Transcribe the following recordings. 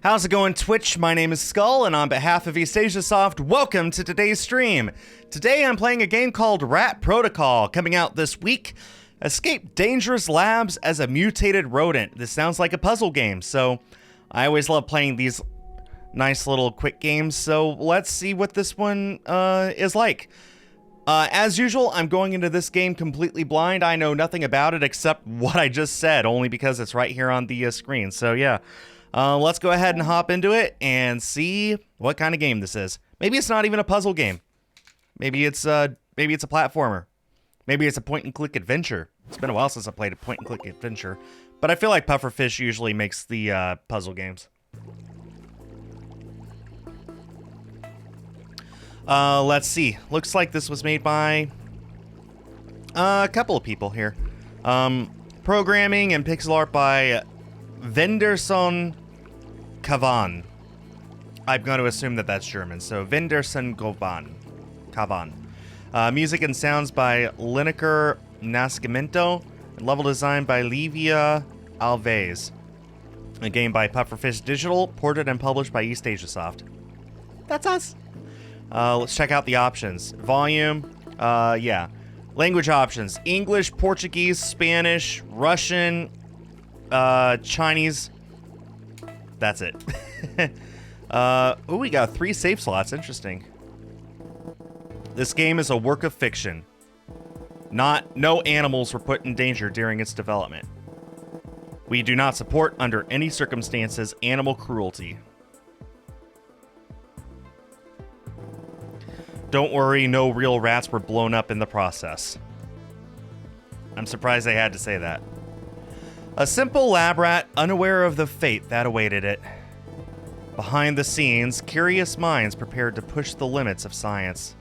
How's it going, Twitch? My name is Skull, and on behalf of East Asia Soft, welcome to today's stream. Today I'm playing a game called Rat Protocol, coming out this week. Escape dangerous labs as a mutated rodent. This sounds like a puzzle game, so I always love playing these nice little quick games, so let's see what this one is like. As usual, I'm going into this game completely blind. I know nothing about it except what I just said, only because it's right here on the screen, so yeah. Let's go ahead and hop into it and see what kind of game this is. Maybe it's not even a puzzle game. Maybe it's a platformer. Maybe it's a point-and-click adventure. It's been a while since I played a point-and-click adventure, but I feel like Pufferfish usually makes the puzzle games. Let's see. Looks like this was made by a couple of people here. Programming and pixel art by Venderson Kavan. I'm going to assume that that's German, so Venderson Kavan. Music and sounds by Lineker Nascimento. Level design by Livia Alves. A game by Pufferfish Digital, ported and published by East Asia Soft. That's us. Let's check out the options. Volume, yeah. Language options: English, Portuguese, Spanish, Russian, Chinese. That's it. Oh, we got 3 save slots. Interesting. This game is a work of fiction. No animals were put in danger during its development. We do not support, under any circumstances, animal cruelty. Don't worry, no real rats were blown up in the process. I'm surprised they had to say that. A simple lab rat, unaware of the fate that awaited it. Behind the scenes, curious minds prepared to push the limits of science.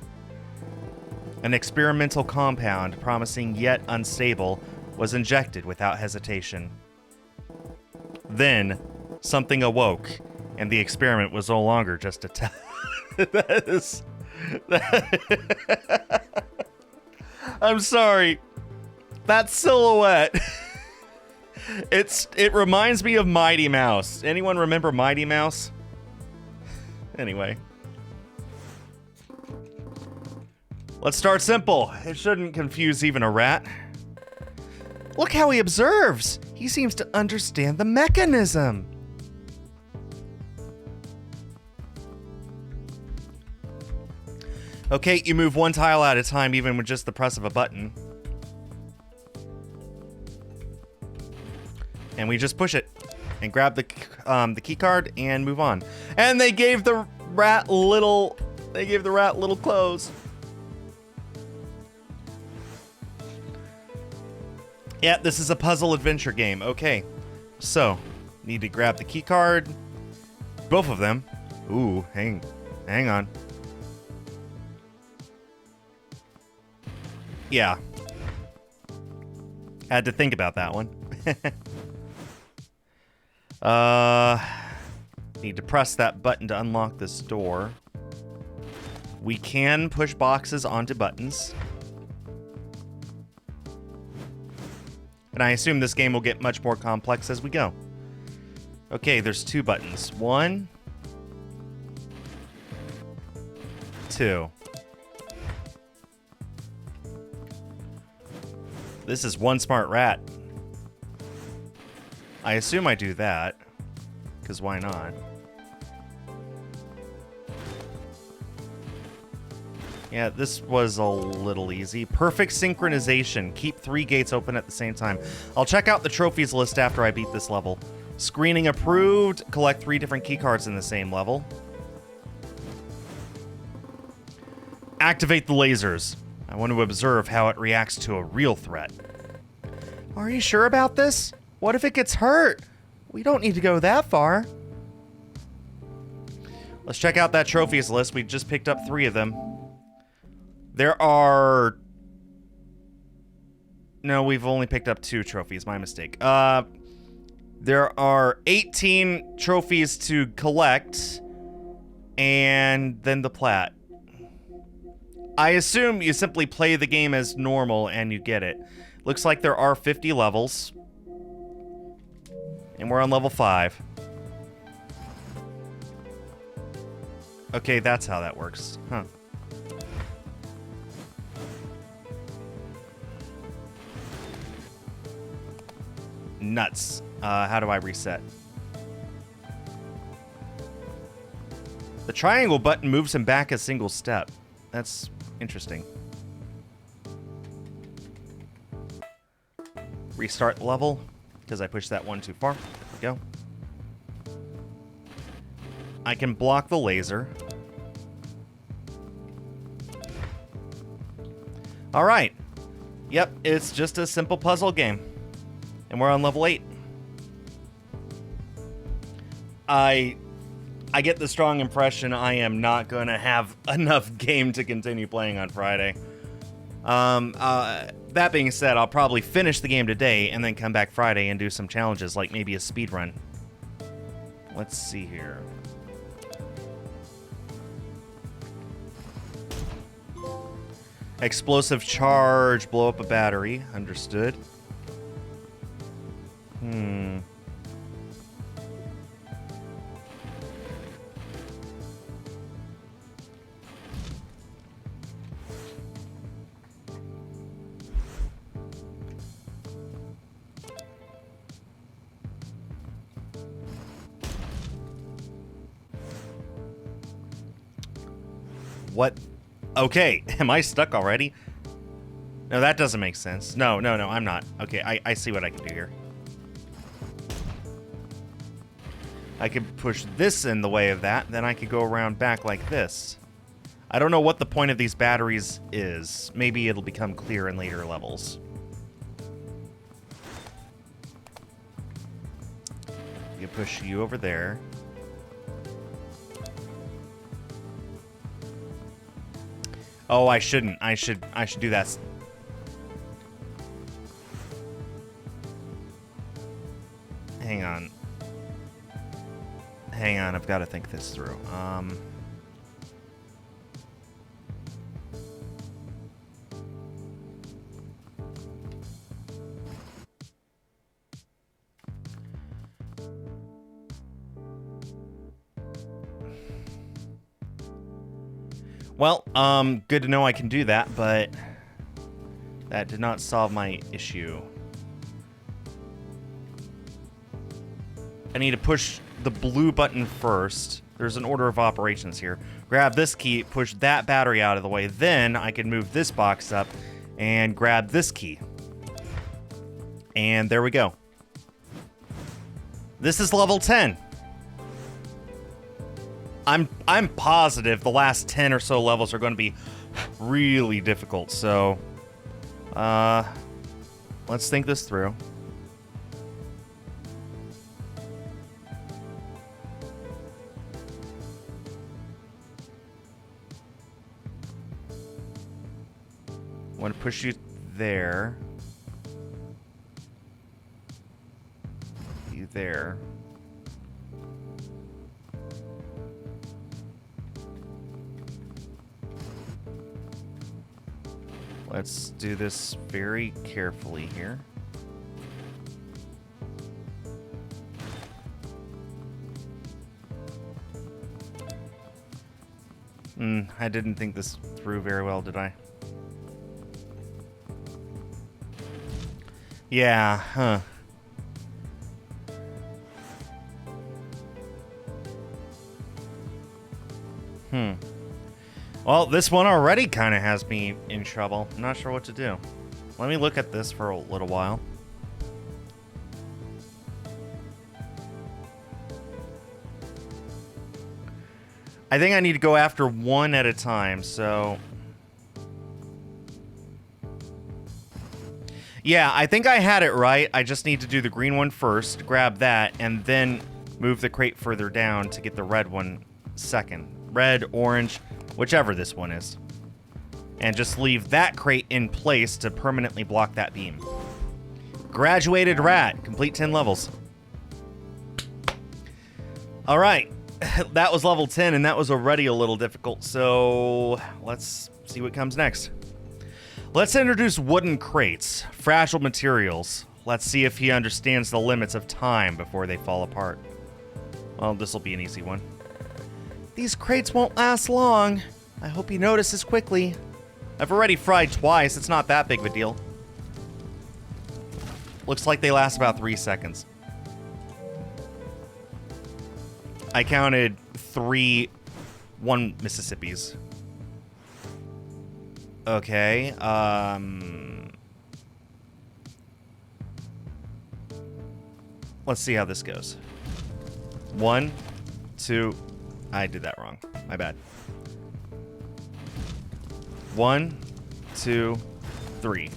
An experimental compound, promising yet unstable, was injected without hesitation. Then, something awoke, and the experiment was no longer just a test. That is... I'm sorry. That silhouette. It reminds me of Mighty Mouse. Anyone remember Mighty Mouse? Anyway. Let's start simple. It shouldn't confuse even a rat. Look how he observes. He seems to understand the mechanism. Okay, you move one tile at a time, even with just the press of a button. And we just push it and grab the key card and move on. And they gave the rat little clothes. Yeah, this is a puzzle adventure game. Okay, so need to grab the key card. Both of them. Ooh, hang on. Yeah. Had to think about that one. Need to press that button to unlock this door. We can push boxes onto buttons. And I assume this game will get much more complex as we go. Okay, there's 2 buttons. 1, 2. This is one smart rat. I assume I do that, because why not? Yeah, this was a little easy. Perfect synchronization. Keep 3 gates open at the same time. I'll check out the trophies list after I beat this level. Screening approved. Collect 3 different key cards in the same level. Activate the lasers. I want to observe how it reacts to a real threat. Are you sure about this? What if it gets hurt? We don't need to go that far. Let's check out that trophies list. We just picked up 3 of them. There are... No, we've only picked up 2 trophies. My mistake. There are 18 trophies to collect, and then the plat. I assume you simply play the game as normal and you get it. Looks like there are 50 levels. And we're on level 5. Okay, that's how that works. Huh. Nuts. How do I reset? The triangle button moves him back a single step. That's interesting. Restart the level, because I pushed that one too far. There we go. I can block the laser. All right. Yep, it's just a simple puzzle game. And we're on level 8. I get the strong impression I am not going to have enough game to continue playing on Friday. That being said, I'll probably finish the game today and then come back Friday and do some challenges, like maybe a speed run. Let's see here. Explosive charge, blow up a battery. Understood. What? Okay, am I stuck already? No, that doesn't make sense. No, I'm not. Okay, I see what I can do here. I could push this in the way of that, then I could go around back like this. I don't know what the point of these batteries is. Maybe it'll become clear in later levels. You push you over there. Oh, I shouldn't. I should do that. Hang on. Hang on, I've got to think this through. Well, good to know I can do that, but that did not solve my issue. I need to push the blue button first. There's an order of operations here. Grab this key, push that battery out of the way. Then I can move this box up and grab this key. And there we go. This is level 10. I'm positive the last 10 or so levels are going to be really difficult. So, let's think this through. I want to push you there. You there. Let's do this very carefully here. I didn't think this through very well, did I? Yeah, huh. Well, this one already kind of has me in trouble. I'm not sure what to do. Let me look at this for a little while. I think I need to go after one at a time, so... Yeah, I think I had it right. I just need to do the green one first, grab that, and then move the crate further down to get the red one second. Red, orange, whichever this one is. And just leave that crate in place to permanently block that beam. Graduated rat. Complete 10 levels. All right. That was level 10, and that was already a little difficult. So let's see what comes next. Let's introduce wooden crates. Fragile materials. Let's see if he understands the limits of time before they fall apart. Well, this will be an easy one. These crates won't last long. I hope he notices quickly. I've already fried twice. It's not that big of a deal. Looks like they last about 3 seconds. I counted 3 1 Mississippis. Okay, let's see how this goes. 1, 2, I did that wrong. My bad. 1, 2, 3.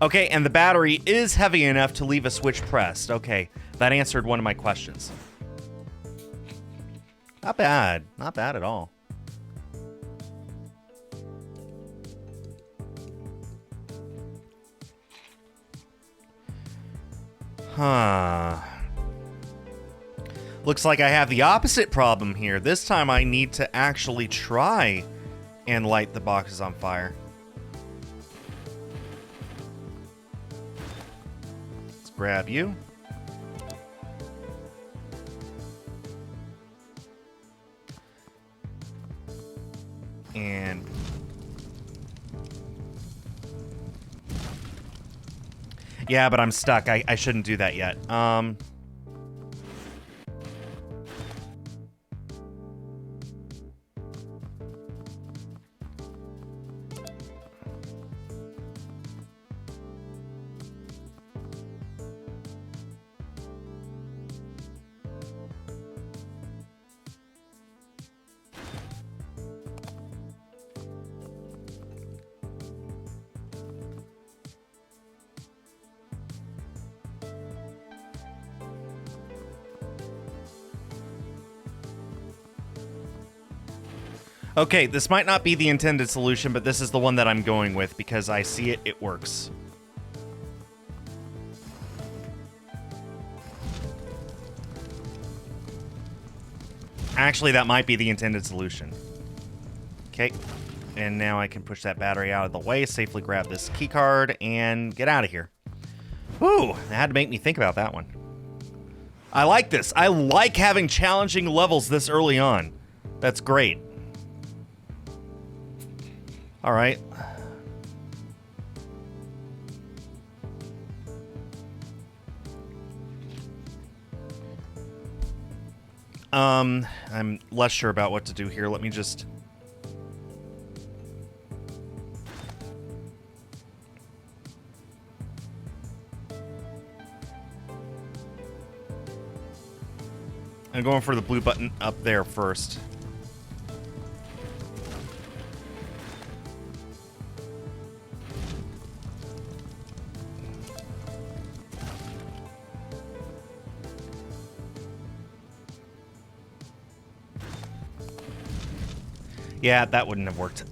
Okay, and the battery is heavy enough to leave a switch pressed. Okay, that answered one of my questions. Not bad. Not bad at all. Huh. Looks like I have the opposite problem here. This time I need to actually try and light the boxes on fire. Let's grab you. And yeah, but I'm stuck. I shouldn't do that yet. Okay, this might not be the intended solution, but this is the one that I'm going with because I see it works. Actually, that might be the intended solution. Okay, and now I can push that battery out of the way, safely grab this key card, and get out of here. Whew, that had to make me think about that one. I like this. I like having challenging levels this early on. That's great. All right. I'm less sure about what to do here. Let me just... I'm going for the blue button up there first. Yeah, that wouldn't have worked.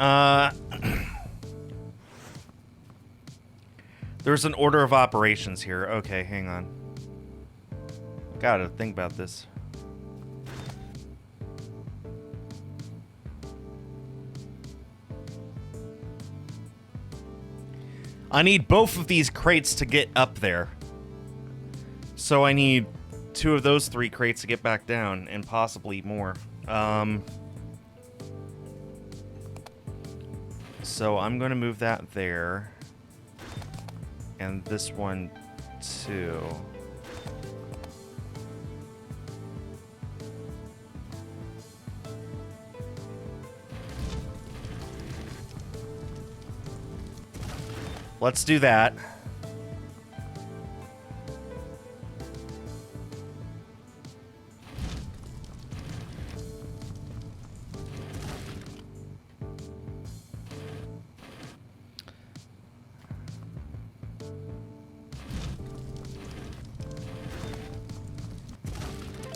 There's an order of operations here. Okay, hang on. Gotta think about this. I need both of these crates to get up there. So I need 2 of those 3 crates to get back down, and possibly more. So I'm going to move that there. And this one, too. Let's do that.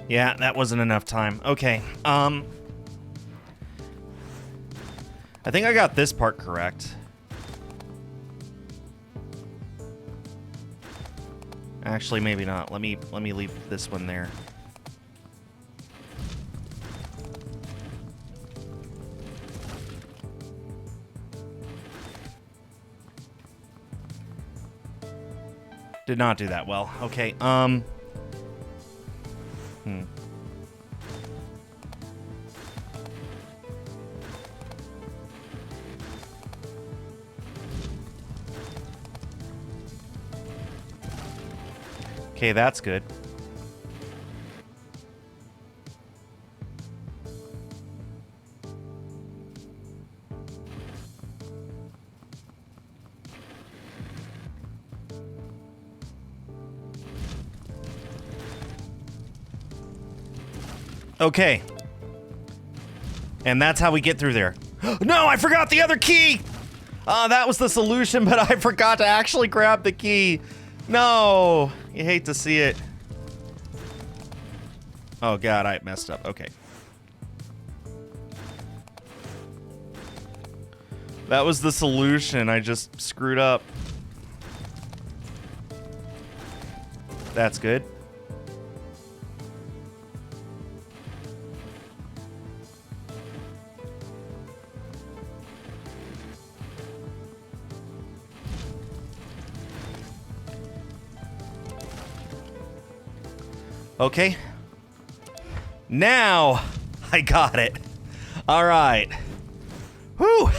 Yeah, that wasn't enough time. Okay, I think I got this part correct. Actually, maybe not. Let me leave this one there. Did not do that well. Okay, Okay, that's good. Okay. And that's how we get through there. No, I forgot the other key! That was the solution, but I forgot to actually grab the key. No! You hate to see it. Oh god, I messed up. Okay. That was the solution. I just screwed up. That's good. Okay. Now I got it. All right. Whew.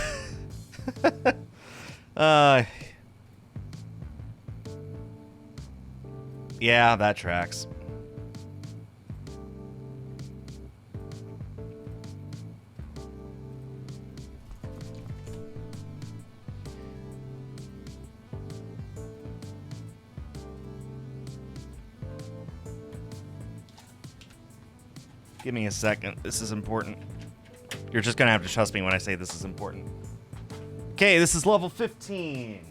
Yeah, that tracks. Give me a second. This is important. You're just gonna have to trust me when I say this is important. Okay, this is level 15.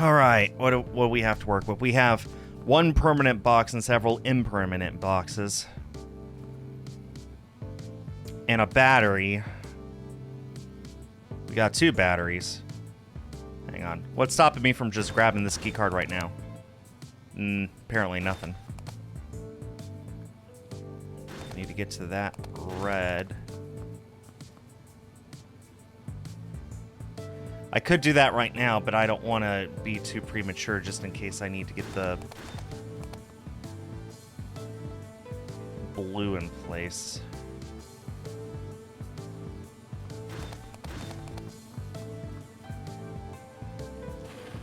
All right, what do we have to work with? We have one permanent box and several impermanent boxes. And a battery. We got 2 batteries. Hang on. What's stopping me from just grabbing this key card right now? Apparently nothing. Need to get to that red. I could do that right now, but I don't want to be too premature just in case I need to get the blue in place.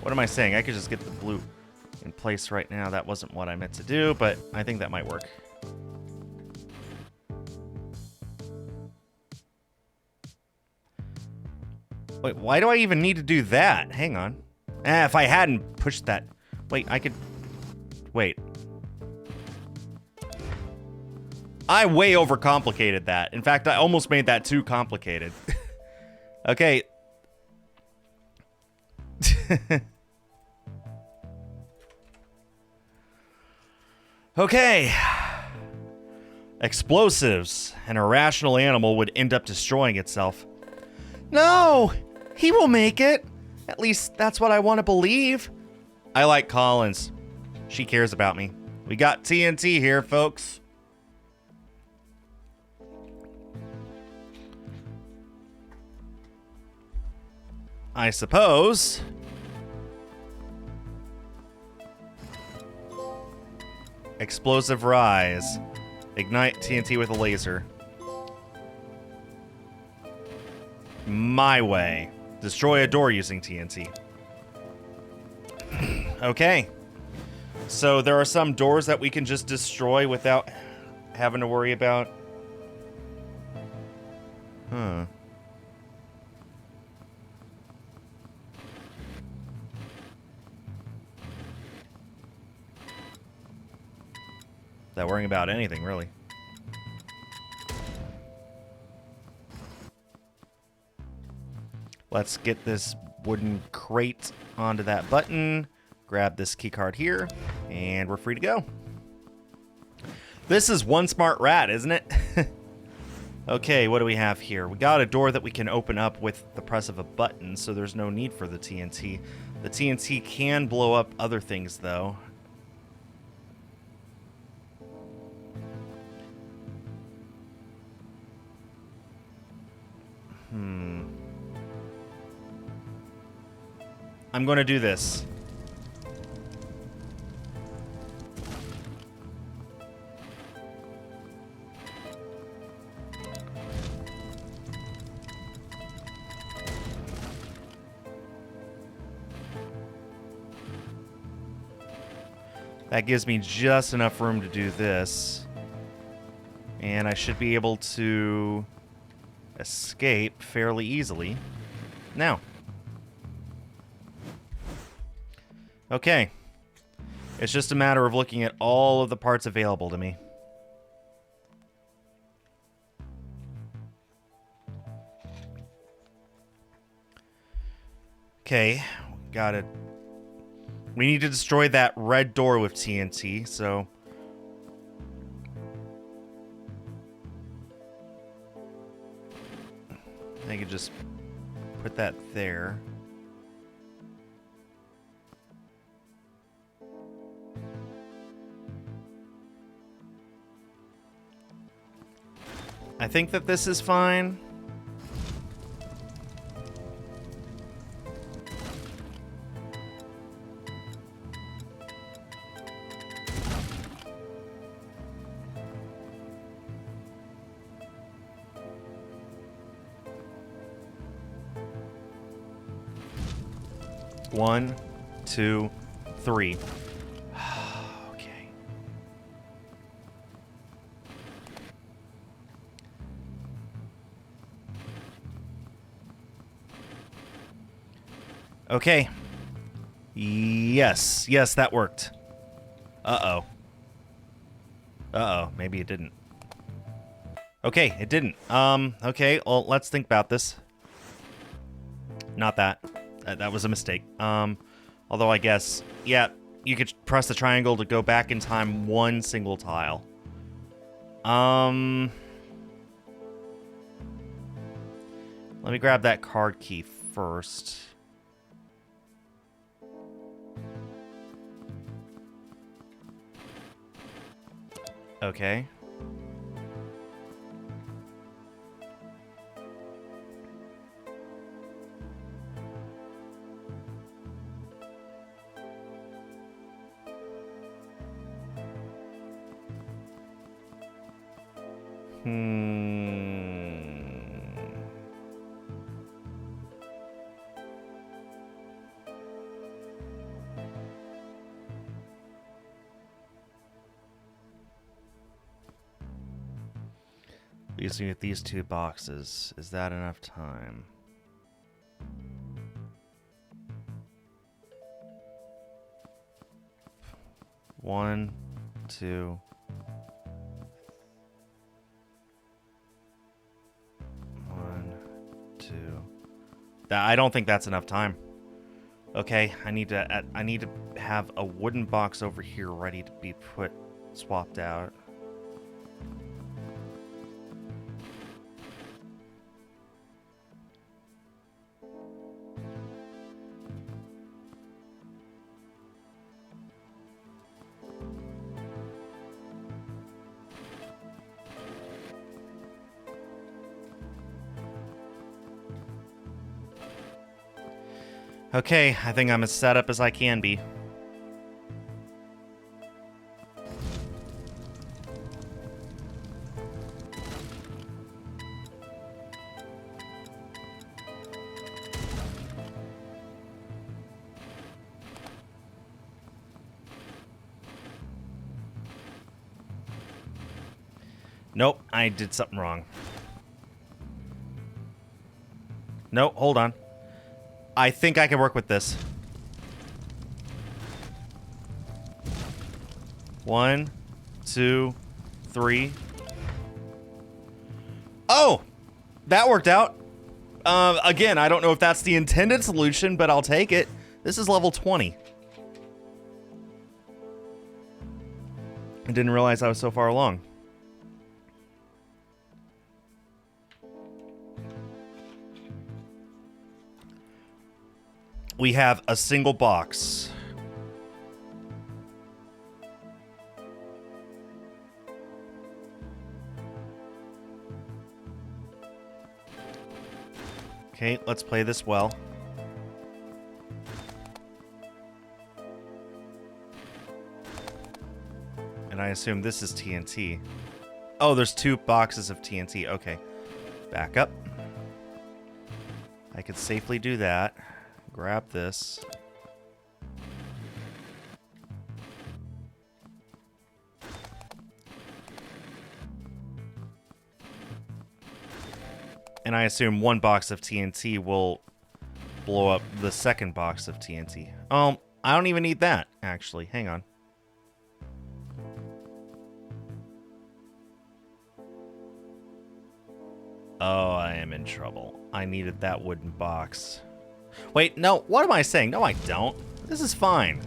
What am I saying? I could just get the blue in place right now. That wasn't what I meant to do, but I think that might work. Wait, why do I even need to do that? Hang on. If I hadn't pushed that... Wait, I could... Wait. I way overcomplicated that. In fact, I almost made that too complicated. Okay. Okay. Explosives. An irrational animal would end up destroying itself. No! He will make it! At least that's what I want to believe. I like Collins. She cares about me. We got TNT here, folks. I suppose. Explosive rise. Ignite TNT with a laser. My way. Destroy a door using TNT. Okay. So there are some doors that we can just destroy without having to worry about. Huh. Without worrying about anything, really. Let's get this wooden crate onto that button. Grab this key card here, and we're free to go. This is one smart rat, isn't it? Okay, what do we have here? We got a door that we can open up with the press of a button, so there's no need for the TNT. The TNT can blow up other things, though. I'm going to do this. That gives me just enough room to do this. And I should be able to escape fairly easily. Now. Okay. It's just a matter of looking at all of the parts available to me. Okay, got it. We need to destroy that red door with TNT, so... I could just put that there. I think that this is fine. One, two, three. Okay. Okay. Yes. Yes, that worked. Uh-oh. Uh-oh. Maybe it didn't. Okay, it didn't. Okay, well, let's think about this. Not that. That was a mistake. Although I guess, yeah, you could press the triangle to go back in time one single tile. Let me grab that card key first. Okay. Leaves me with these two boxes. Is that enough time? One, two. One, two. I don't think that's enough time. Okay, I need to have a wooden box over here ready to be swapped out. Okay, I think I'm as set up as I can be. Nope, I did something wrong. Nope, hold on. I think I can work with this. One, two, three. Oh! That worked out. Again, I don't know if that's the intended solution, but I'll take it. This is level 20. I didn't realize I was so far along. We have a single box. Okay, let's play this well. And I assume this is TNT. Oh, there's 2 boxes of TNT. Okay. Back up. I could safely do that. Grab this. And I assume 1 box of TNT will blow up the second box of TNT. I don't even need that, actually. Hang on. Oh, I am in trouble. I needed that wooden box. Wait, no, what am I saying? No, I don't. This is fine.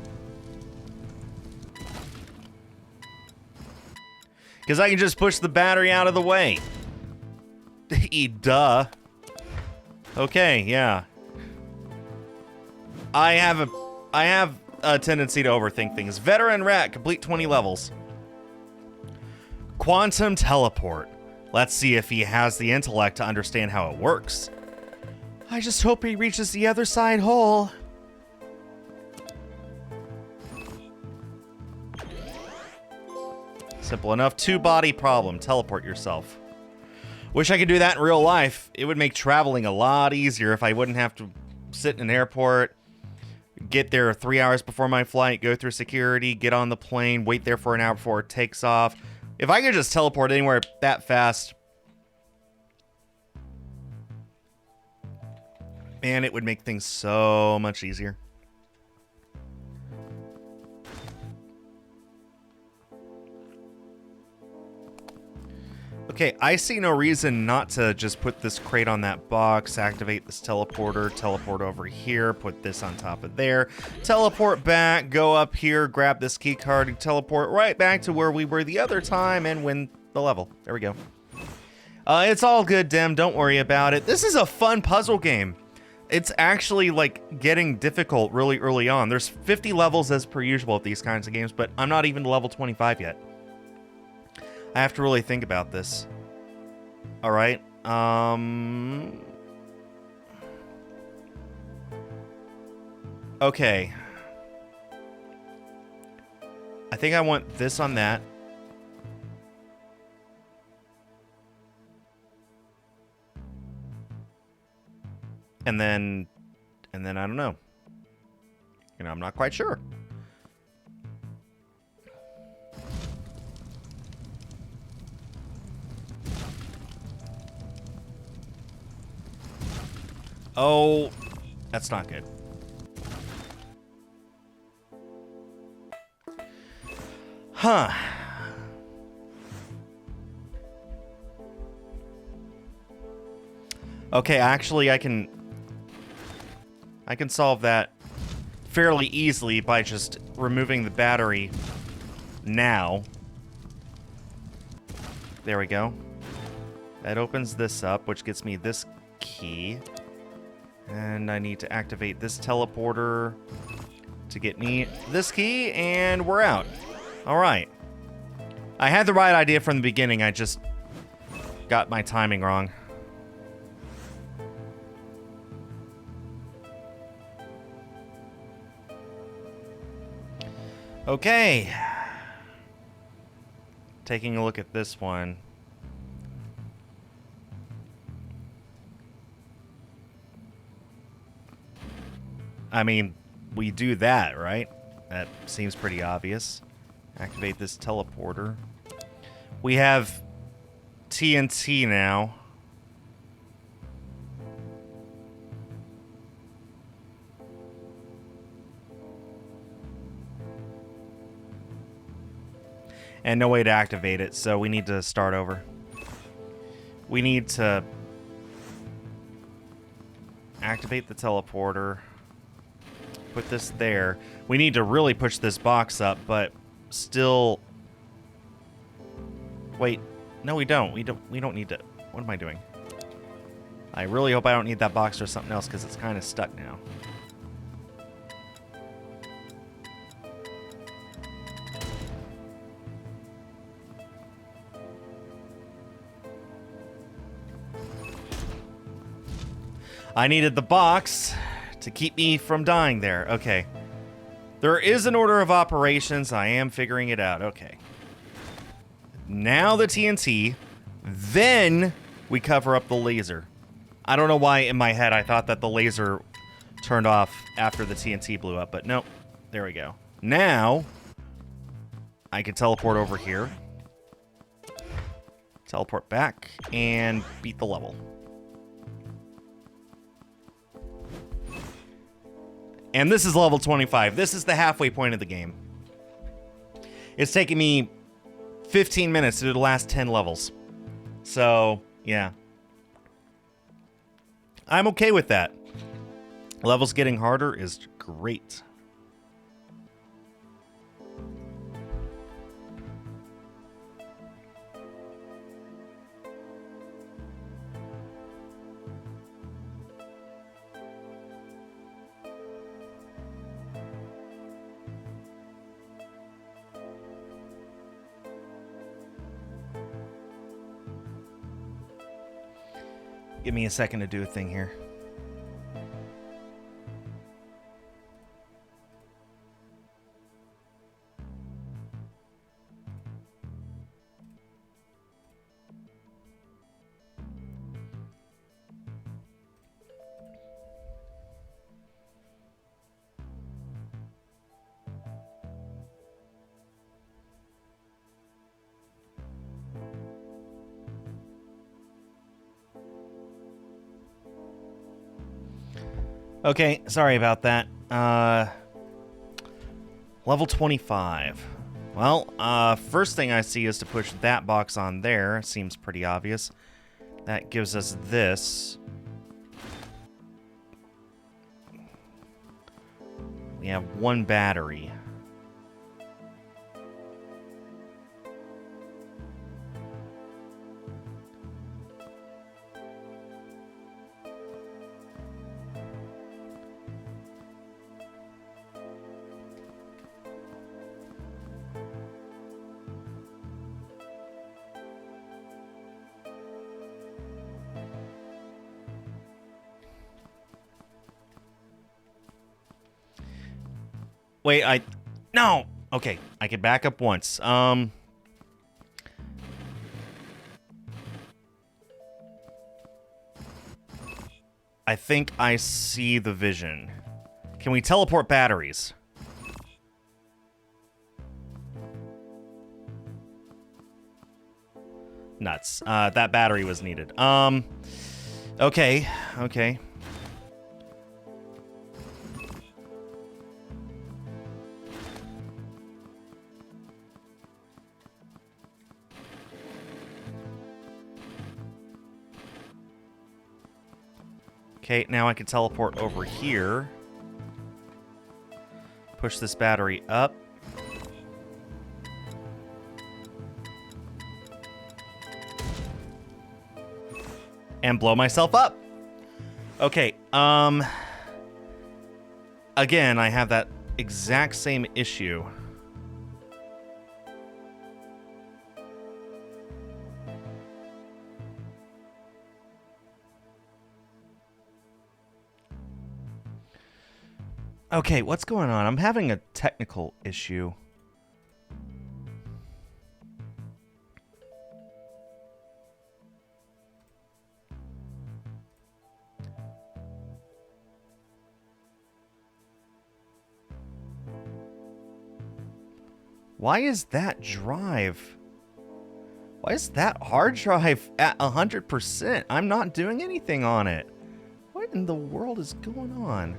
Because I can just push the battery out of the way. Duh. Okay, yeah. I have a tendency to overthink things. Veteran rat, complete 20 levels. Quantum teleport. Let's see if he has the intellect to understand how it works. I just hope he reaches the other side hole. Simple enough. 2-body problem. Teleport yourself. Wish I could do that in real life. It would make traveling a lot easier if I wouldn't have to sit in an airport, get there 3 hours before my flight, go through security, get on the plane, wait there for an hour before it takes off. If I could just teleport anywhere that fast, man, it would make things so much easier. Okay, I see no reason not to just put this crate on that box, activate this teleporter, teleport over here, put this on top of there, teleport back, go up here, grab this key card, and teleport right back to where we were the other time and win the level. There we go. It's all good, Dem. Don't worry about it. This is a fun puzzle game. It's actually, like, getting difficult really early on. There's 50 levels as per usual at these kinds of games, but I'm not even to level 25 yet. I have to really think about this. All right. Okay. I think I want this on that. And then I don't know. You know, I'm not quite sure. Oh, that's not good. Huh. Okay, actually, I can solve that fairly easily by just removing the battery now. There we go. That opens this up, which gets me this key. And I need to activate this teleporter to get me this key, and we're out. All right. I had the right idea from the beginning. I just got my timing wrong. Okay. Taking a look at this one. I mean, we do that, right? That seems pretty obvious. Activate this teleporter. We have TNT now. And no way to activate it, so we need to start over. We need to activate the teleporter. Put this there. We need to really push this box up, but still... Wait. No, we don't. We don't need to... What am I doing? I really hope I don't need that box or something else, because it's kind of stuck now. I needed the box to keep me from dying there. Okay. There is an order of operations. I am figuring it out. Okay. Now the TNT. Then we cover up the laser. I don't know why in my head I thought that the laser turned off after the TNT blew up, but nope. There we go. Now I can teleport over here. Teleport back and beat the level. And this is level 25. This is the halfway point of the game. It's taken me 15 minutes to do the last 10 levels. So, yeah. I'm okay with that. Levels getting harder is great. Give me a second to do a thing here. Okay, sorry about that. Level 25. Well, first thing I see is to push that box on there. Seems pretty obvious. That gives us this. We have one battery. Wait, no! Okay, I can back up once. I think I see the vision. Can we teleport batteries? Nuts. That battery was needed. Okay. Okay, now I can teleport over here. Push this battery up. And blow myself up. Okay, again, I have that exact same issue. Okay, what's going on? I'm having a technical issue. Why is that drive? Why is that hard drive at 100%? I'm not doing anything on it. What in the world is going on?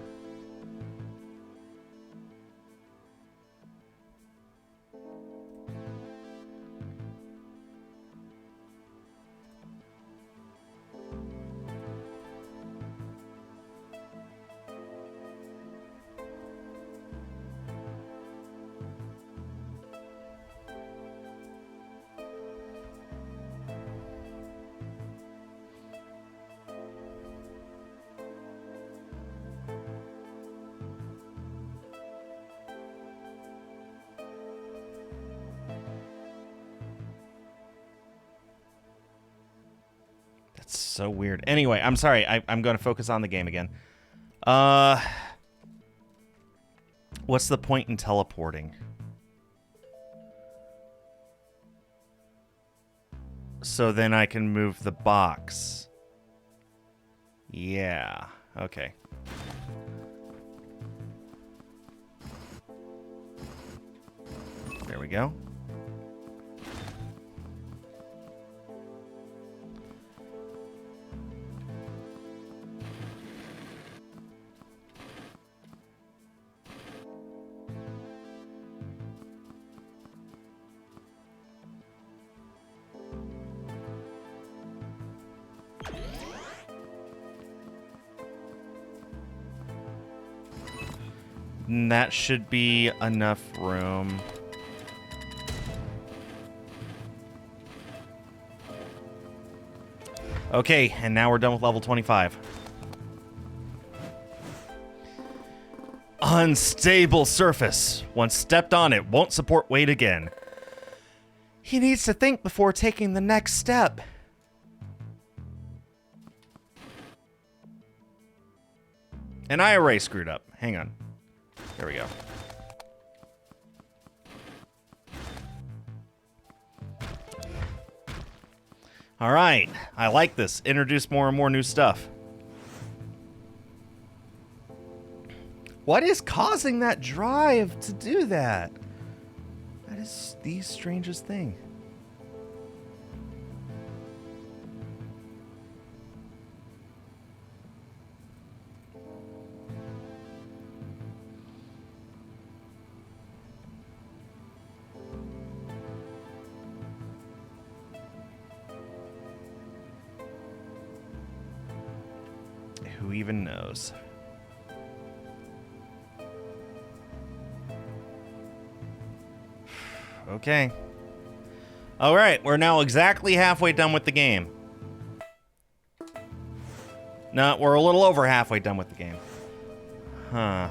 so weird. Anyway, I'm sorry. I'm going to focus on the game again. What's the point in teleporting? So then I can move the box. Yeah. Okay. There we go. And that should be enough room. Okay, and now we're done with level 25. Unstable surface. Once stepped on, it won't support weight again. He needs to think before taking the next step. And I already screwed up. Hang on. There we go. All right. I like this. Introduce more and more new stuff. What is causing that drive to do that? That is the strangest thing. Who even knows? Okay. All right, we're now exactly halfway done with the game. No, we're a little over halfway done with the game. Huh.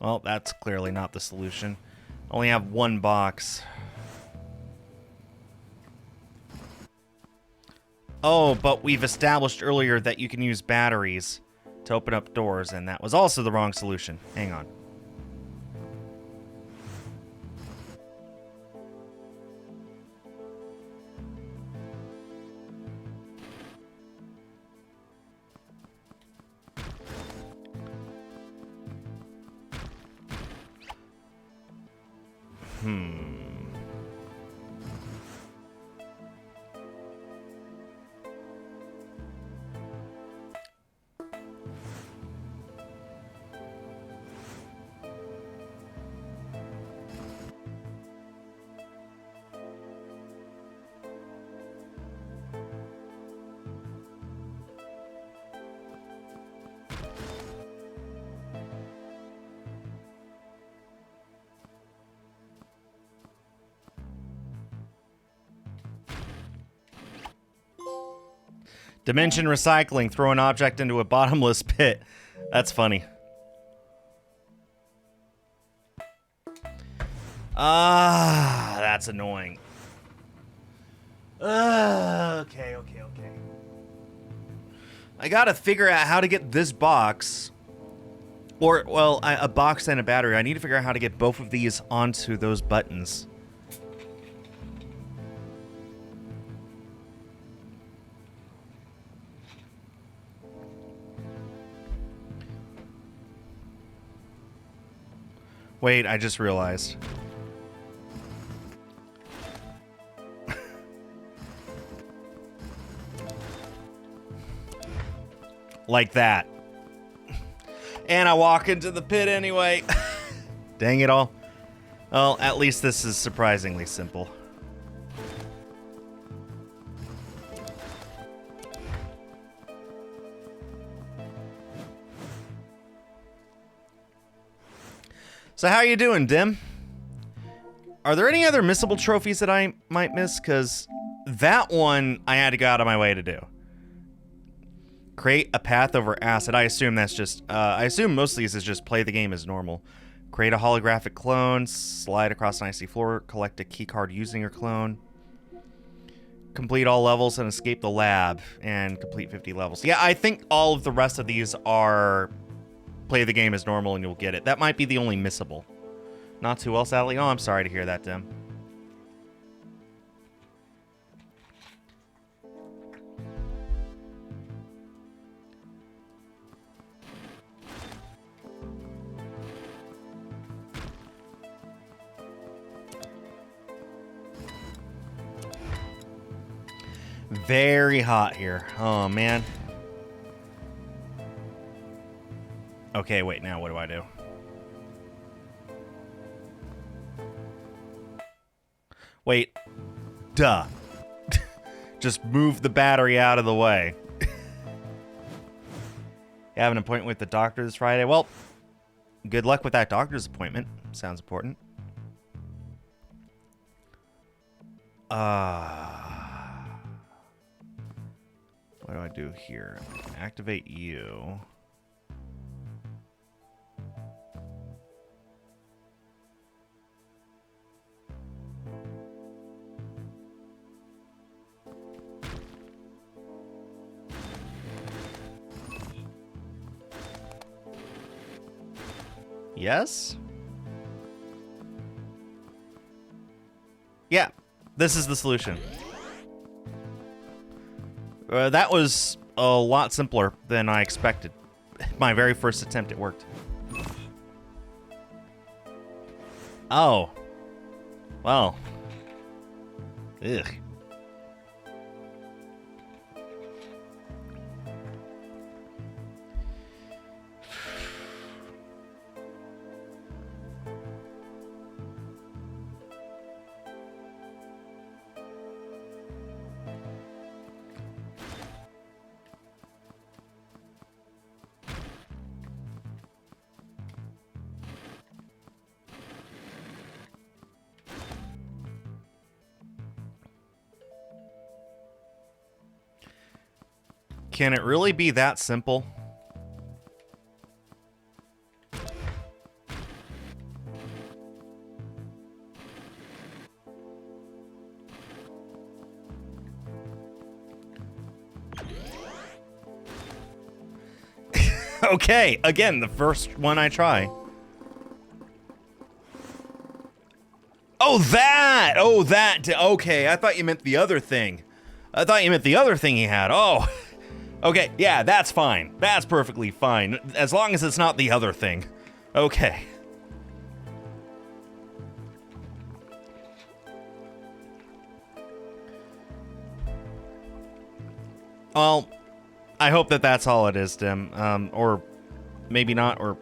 Well, that's clearly not the solution. Only have one box. Oh, but we've established earlier that you can use batteries to open up doors, and that was also the wrong solution. Hang on. Dimension recycling. Throw an object into a bottomless pit. That's funny. Ah, that's annoying. Okay. I gotta figure out how to get this box. Or, well, a box and a battery. I need to figure out how to get both of these onto those buttons. Wait, I just realized. Like that. And I walk into the pit anyway. Dang it all. Well, at least this is surprisingly simple. So how you doing, Dim? Are there any other missable trophies that I might miss? Because that one I had to go out of my way to do. Create a path over acid. I assume that's just, I assume most of these is just play the game as normal. Create a holographic clone, slide across an icy floor, collect a key card using your clone. Complete all levels and escape the lab, and complete 50 levels. Yeah, I think all of the rest of these are play the game as normal and you'll get it. That might be the only missable. Not too well, Sally. Oh, I'm sorry to hear that, Dim. Very hot here. Oh, man. Okay, wait, now what do I do? Wait. Duh. Just move the battery out of the way. You have an appointment with the doctor this Friday? Well, good luck with that doctor's appointment. Sounds important. What do I do here? Activate you. Yes? Yeah, this is the solution. That was a lot simpler than I expected. My very first attempt, it worked. Oh. Well. Ugh. Can it really be that simple? Okay, again, the first one I try. Oh, that! Oh, that! Okay, I thought you meant the other thing. I thought you meant the other thing he had. Oh. Okay, yeah, that's fine. That's perfectly fine. As long as it's not the other thing. Okay. Well, I hope that that's all it is, Dim. Or maybe not, or...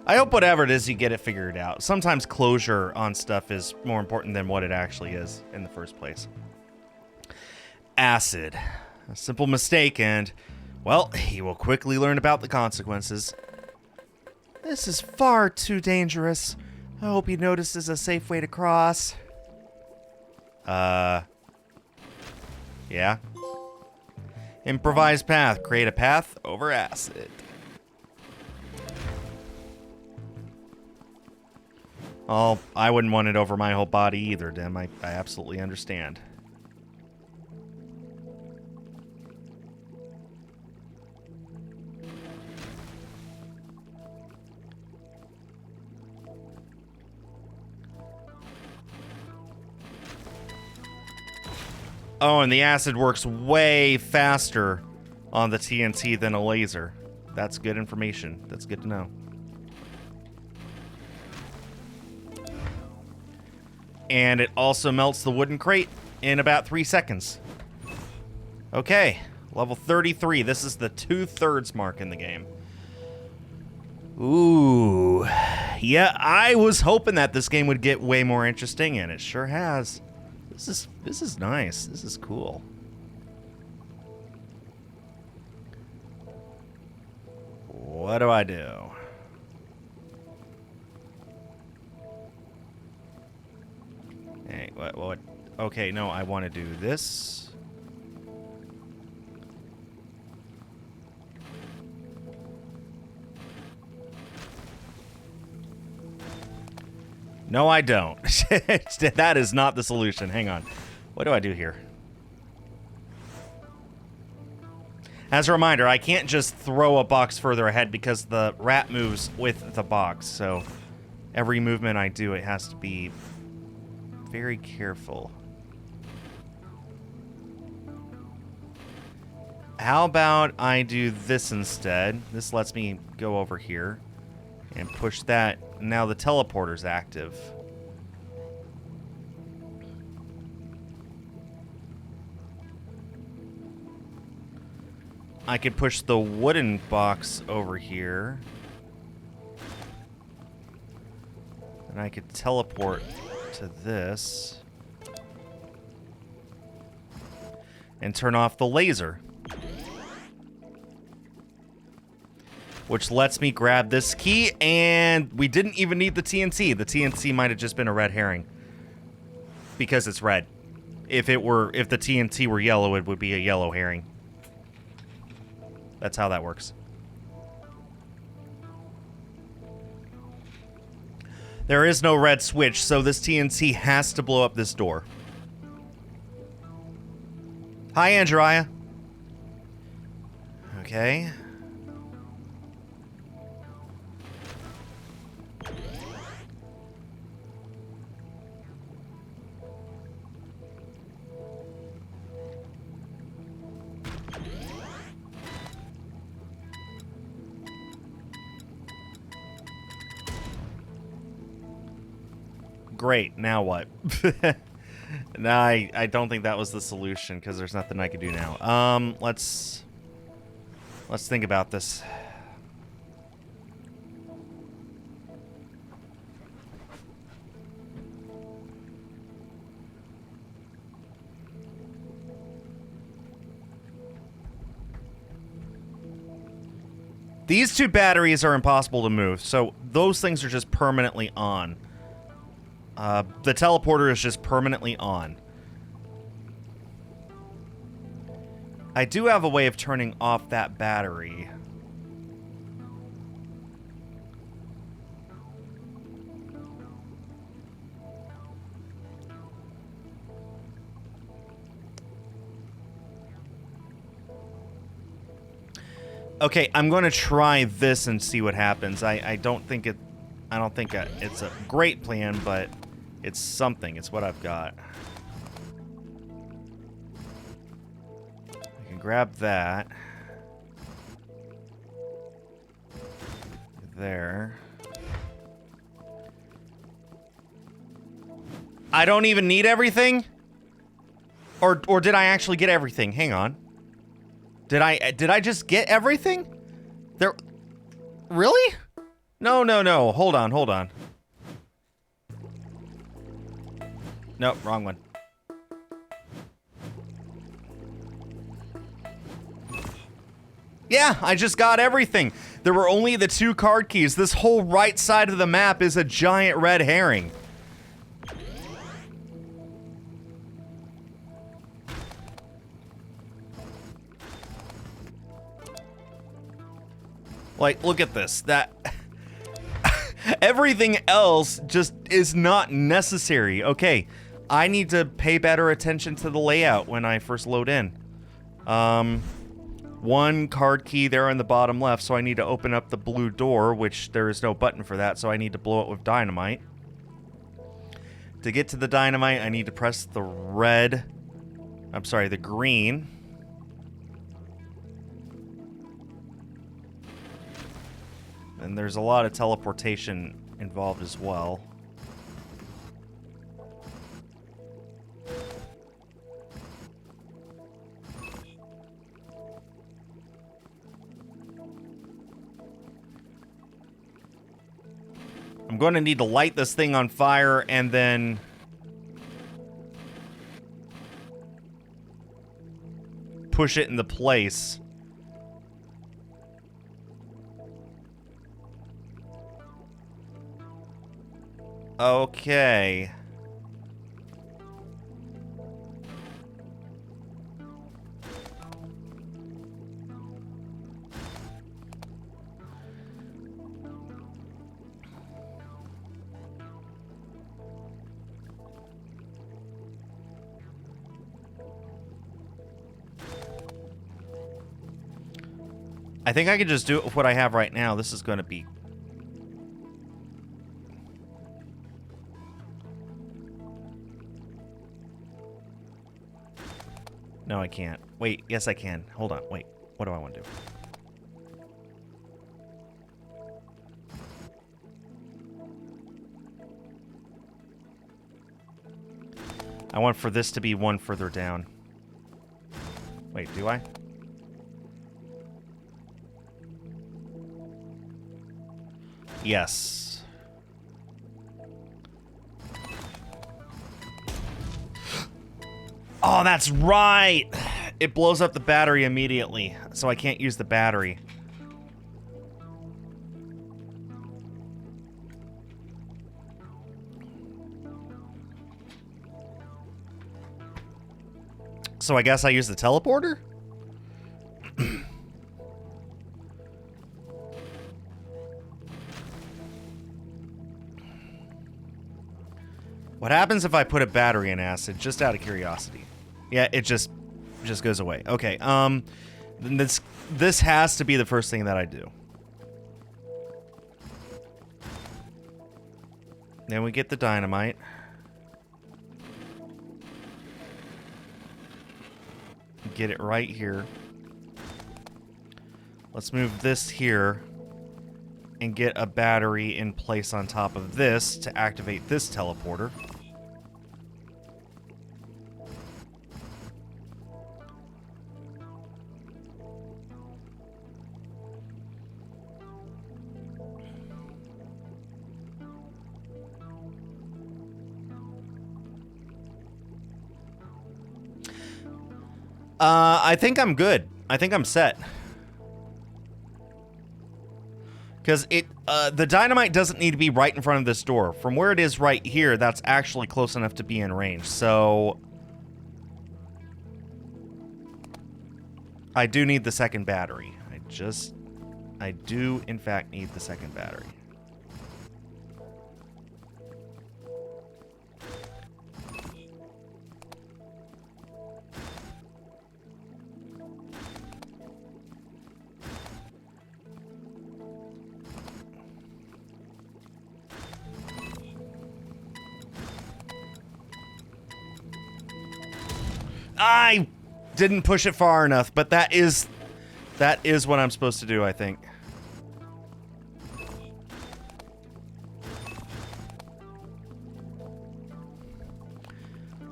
I hope whatever it is, you get it figured out. Sometimes closure on stuff is more important than what it actually is in the first place. Acid. A simple mistake and... well, he will quickly learn about the consequences. This is far too dangerous. I hope he notices a safe way to cross. Yeah? Improvised path. Create a path over acid. Oh, I wouldn't want it over my whole body either, Dim. I absolutely understand. Oh, and the acid works way faster on the TNT than a laser. That's good information. That's good to know. And it also melts the wooden crate in about 3 seconds. Okay, level 33. This is the 2/3 mark in the game. Ooh. Yeah, I was hoping that this game would get way more interesting, and it sure has. This is nice. This is cool. What do I do? Hey, what? Okay, no, I want to do this. No, I don't. That is not the solution. Hang on. What do I do here? As a reminder, I can't just throw a box further ahead because the rat moves with the box. So every movement I do, it has to be very careful. How about I do this instead? This lets me go over here and push that. Now the teleporter's active. I could push the wooden box over here. And I could teleport to this. And turn off the laser. Which lets me grab this key, and we didn't even need the TNT. The TNT might have just been a red herring. Because it's red. If the TNT were yellow, it would be a yellow herring. That's how that works. There is no red switch, so this TNT has to blow up this door. Hi, Andrea. Okay. Great, now what? No, I don't think that was the solution because there's nothing I can do now. Let's think about this. These two batteries are impossible to move, so those things are just permanently on. The teleporter is just permanently on. I do have a way of turning off that battery. Okay, I'm going to try this and see what happens. I don't think it's a great plan, but it's something. It's what I've got. I can grab that. There. I don't even need everything? Or did I actually get everything? Hang on. Did I just get everything? There. Really? No. Hold on. Nope, wrong one. Yeah, I just got everything. There were only the 2 card keys. This whole right side of the map is a giant red herring. Like, look at this. That everything else just is not necessary. Okay, I need to pay better attention to the layout when I first load in. 1 card key there on the bottom left, so I need to open up the blue door, which there is no button for that, so I need to blow it with dynamite. To get to the dynamite, I need to press the green. And there's a lot of teleportation involved as well. I'm going to need to light this thing on fire and then push it into place. Okay. I think I can just do it with what I have right now. This is going to be... No, I can't. Wait, yes I can. Hold on, wait. What do I want to do? I want for this to be one further down. Wait, do I? Yes. Oh, that's right! It blows up the battery immediately, so I can't use the battery. So I guess I use the teleporter? What happens if I put a battery in acid, just out of curiosity? Yeah, it just goes away. Okay, this has to be the first thing that I do. Then we get the dynamite. Get it right here. Let's move this here and get a battery in place on top of this to activate this teleporter. I think I'm good. I think I'm set. Because the dynamite doesn't need to be right in front of this door. From where it is right here, that's actually close enough to be in range. So I do need the second battery. I do, in fact, need the second battery. I didn't push it far enough, but that is what I'm supposed to do, I think.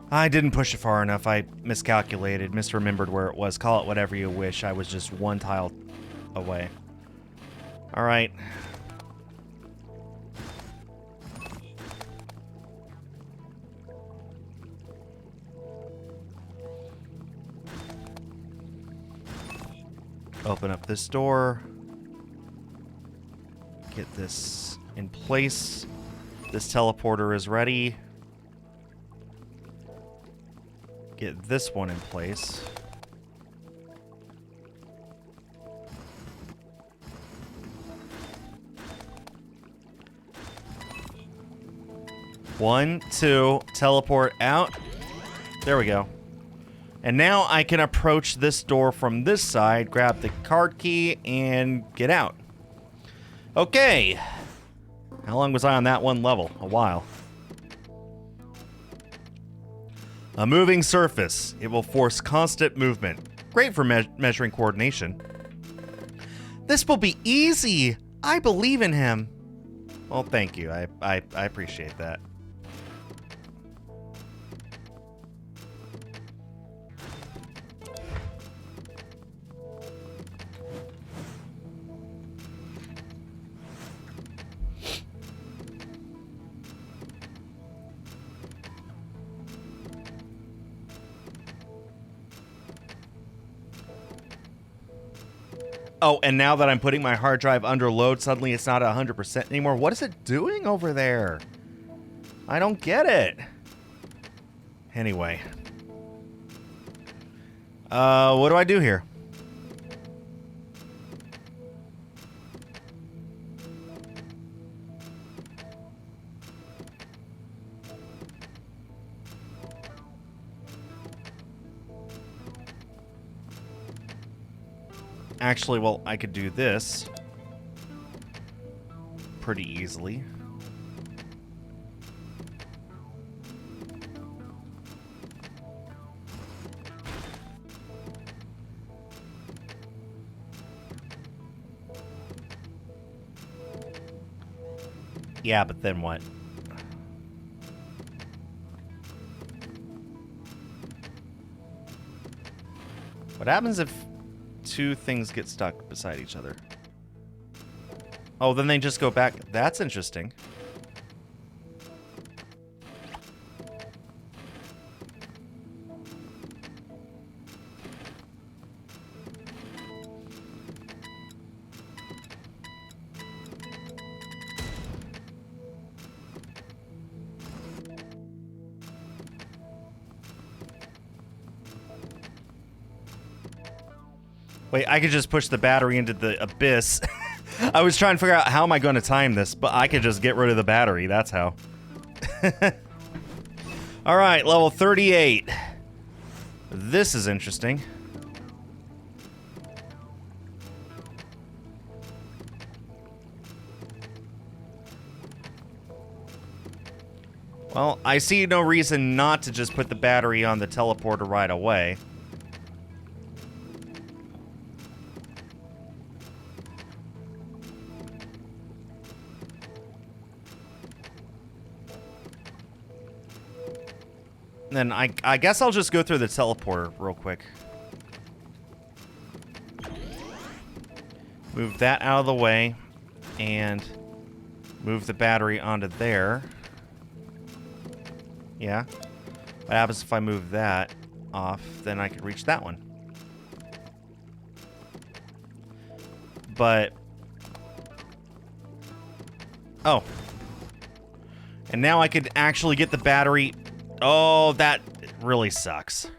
I didn't push it far enough. I miscalculated, misremembered where it was. Call it whatever you wish. I was just one tile away. All right. Open up this door. Get this in place. This teleporter is ready. Get this one in place. One, two, teleport out. There we go. And now I can approach this door from this side, grab the card key, and get out. Okay. How long was I on that one level? A while. A moving surface. It will force constant movement. Great for measuring coordination. This will be easy. I believe in him. Well, thank you. I appreciate that. Oh, and now that I'm putting my hard drive under load, suddenly it's not 100% anymore. What is it doing over there? I don't get it. Anyway. What do I do here? Actually, well, I could do this pretty easily. Yeah, but then what? What happens if two things get stuck beside each other? Oh, then they just go back. That's interesting. Wait, I could just push the battery into the abyss. I was trying to figure out how am I going to time this, but I could just get rid of the battery. That's how. All right, level 38. This is interesting. Well, I see no reason not to just put the battery on the teleporter right away. Then I guess I'll just go through the teleporter real quick. Move that out of the way and move the battery onto there. Yeah. What happens if I move that off? Then I can reach that one. But... oh. And now I could actually get the battery... oh, that really sucks.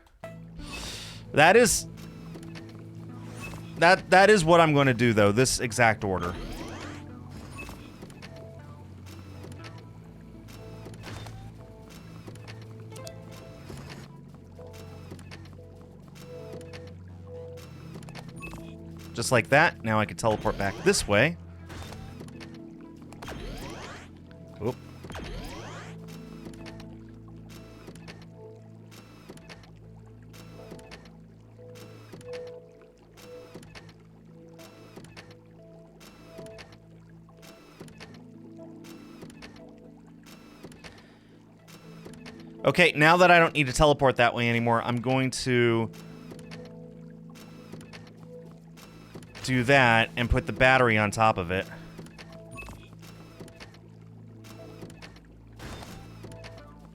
That is... That is what I'm going to do, though. This exact order. Just like that. Now I can teleport back this way. Oop. Okay, now that I don't need to teleport that way anymore, I'm going to do that and put the battery on top of it.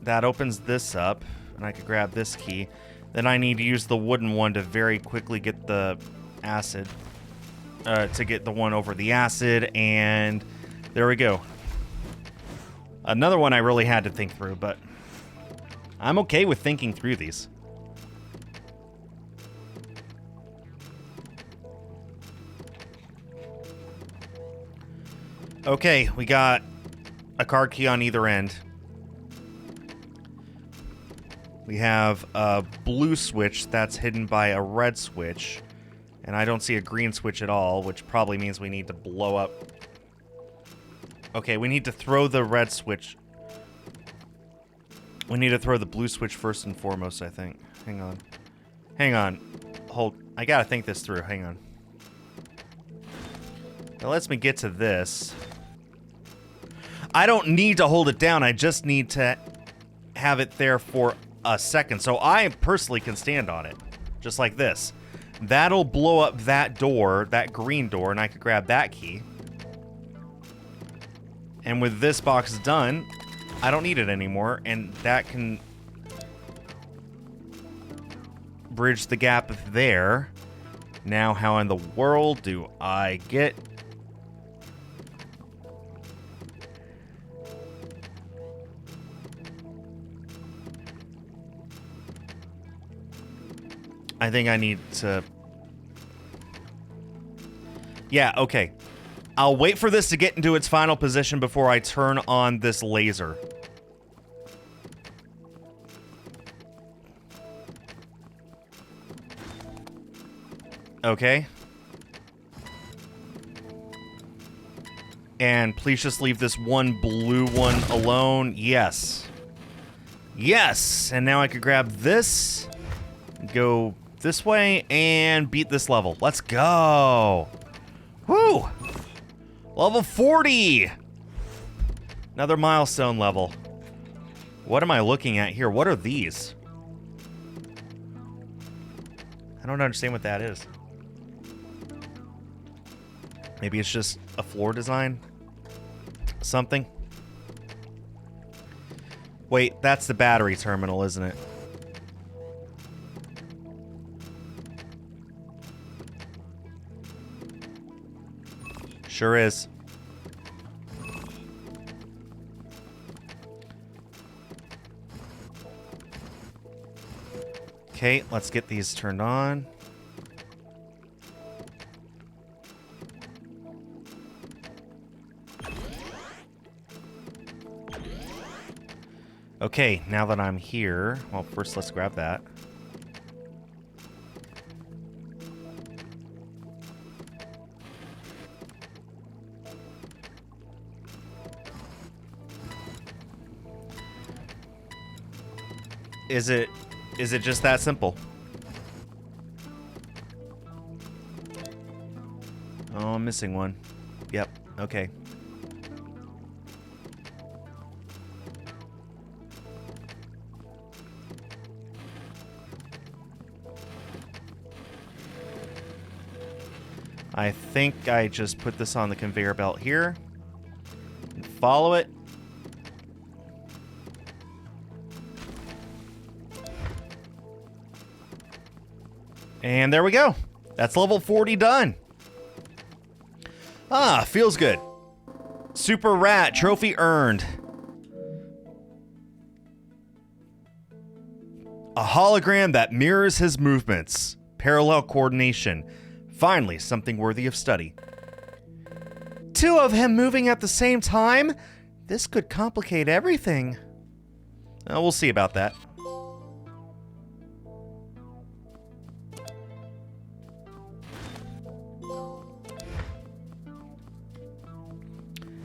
That opens this up, and I could grab this key. Then I need to use the wooden one to very quickly get the acid, to get the one over the acid, and there we go. Another one I really had to think through, but I'm okay with thinking through these. Okay, we got a card key on either end. We have a blue switch that's hidden by a red switch. And I don't see a green switch at all, which probably means we need to blow up. Okay, we need to throw the red switch. We need to throw the blue switch first and foremost, I think. Hang on. Hang on. Hold. I gotta think this through. Hang on. That lets me get to this. I don't need to hold it down. I just need to have it there for a second. So I personally can stand on it. Just like this. That'll blow up that door, that green door, and I could grab that key. And with this box done, I don't need it anymore, and that can bridge the gap there. Now, how in the world do I get... I think I need to... yeah, okay. I'll wait for this to get into its final position before I turn on this laser. Okay. And please just leave this one blue one alone. Yes. Yes! And now I could grab this, go this way, and beat this level. Let's go! Woo! Level 40! Another milestone level. What am I looking at here? What are these? I don't understand what that is. Maybe it's just a floor design? Something? Wait, that's the battery terminal, isn't it? Sure is. Okay, let's get these turned on. Okay, now that I'm here, well, first let's grab that. Is it just that simple? Oh, I'm missing one. Yep, okay. I think I just put this on the conveyor belt here. And follow it. And there we go. That's level 40 done. Ah, feels good. Super Rat trophy earned. A hologram that mirrors his movements. Parallel coordination. Finally, something worthy of study. 2 of him moving at the same time? This could complicate everything. We'll see about that.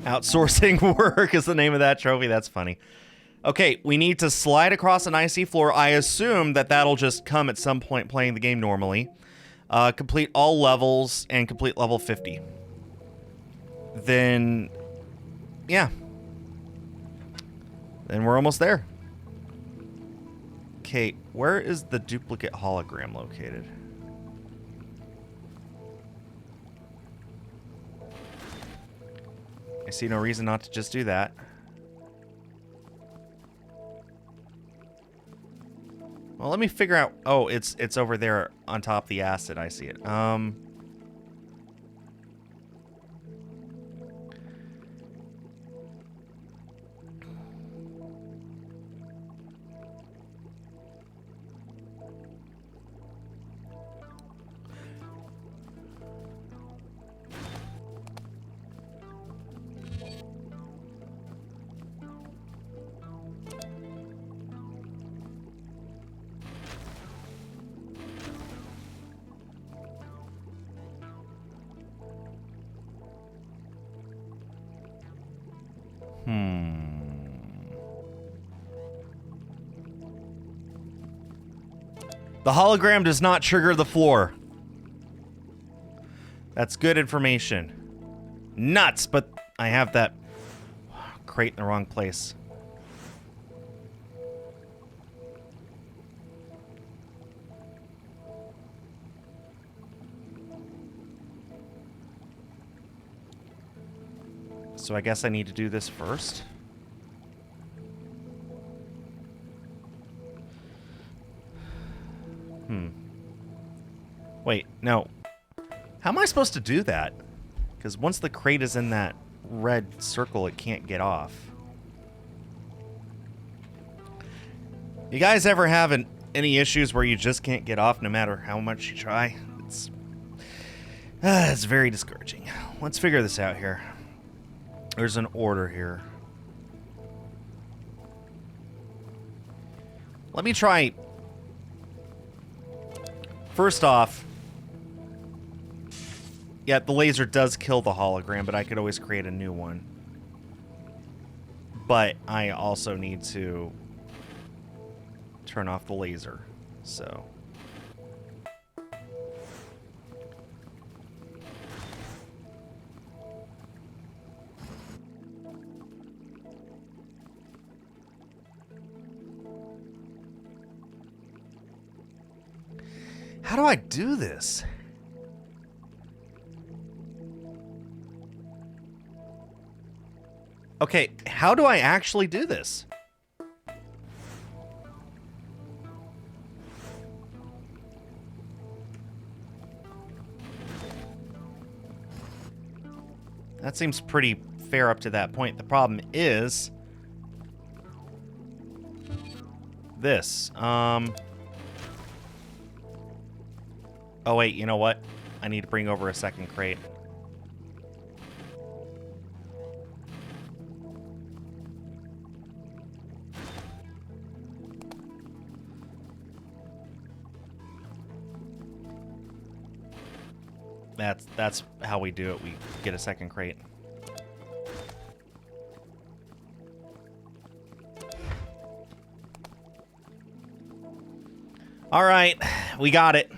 Outsourcing work is the name of that trophy. That's funny. Okay, we need to slide across an icy floor. I assume that that'll just come at some point playing the game normally. Complete all levels and complete level 50. Then, yeah. Then we're almost there. Okay, where is the duplicate hologram located? I see no reason not to just do that. Well, let me figure out... Oh, it's over there on top of the acid. I see it. The hologram does not trigger the floor. That's good information. Nuts, but I have that crate in the wrong place. So I guess I need to do this first. Wait, no. How am I supposed to do that? Because once the crate is in that red circle, it can't get off. You guys ever have any issues where you just can't get off no matter how much you try? It's very discouraging. Let's figure this out here. There's an order here. Let me try... First off... Yeah, the laser does kill the hologram, but I could always create a new one. But I also need to turn off the laser, so... How do I do this? Okay, how do I actually do this? That seems pretty fair up to that point. The problem is... this. Oh, wait, you know what? I need to bring over a second crate. That's how we do it. We get a second crate. All right, we got it.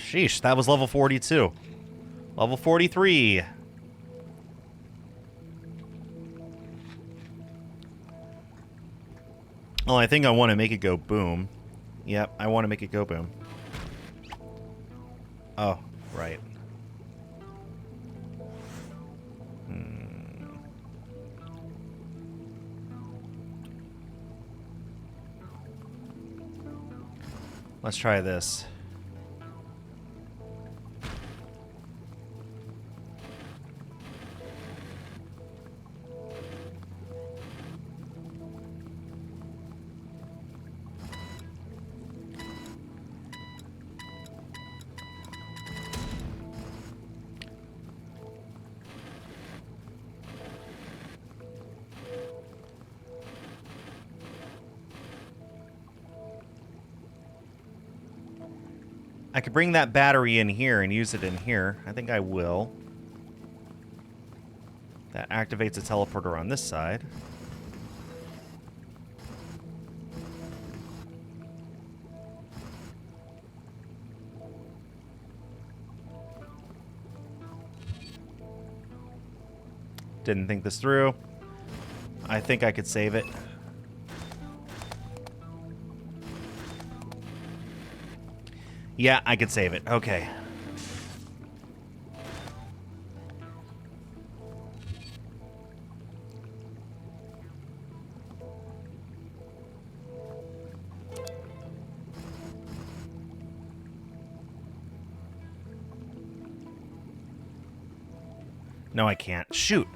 Sheesh, that was level 42. Level 43. Well, I think I want to make it go boom. Yep, I want to make it go boom. Oh, right. Let's try this. I could bring that battery in here and use it in here. I think I will. That activates a teleporter on this side. Didn't think this through. I think I could save it. Yeah, I could save it. Okay. No, I can't. Shoot.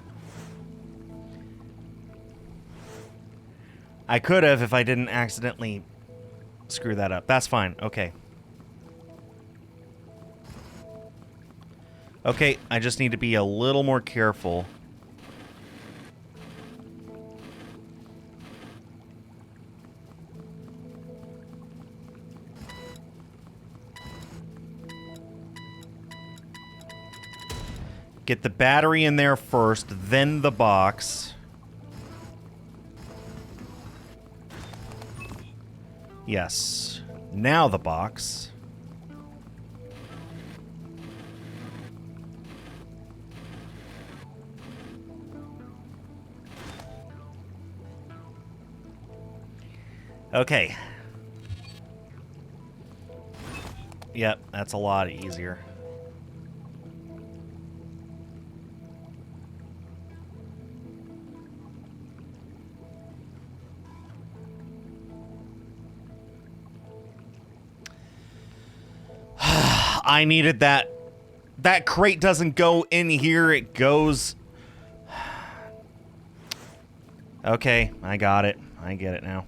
I could have if I didn't accidentally screw that up. That's fine. Okay. Okay, I just need to be a little more careful. Get the battery in there first, then the box. Yes. Now the box. Okay. Yep, that's a lot easier. I needed that. That crate doesn't go in here, it goes... Okay, I got it. I get it now.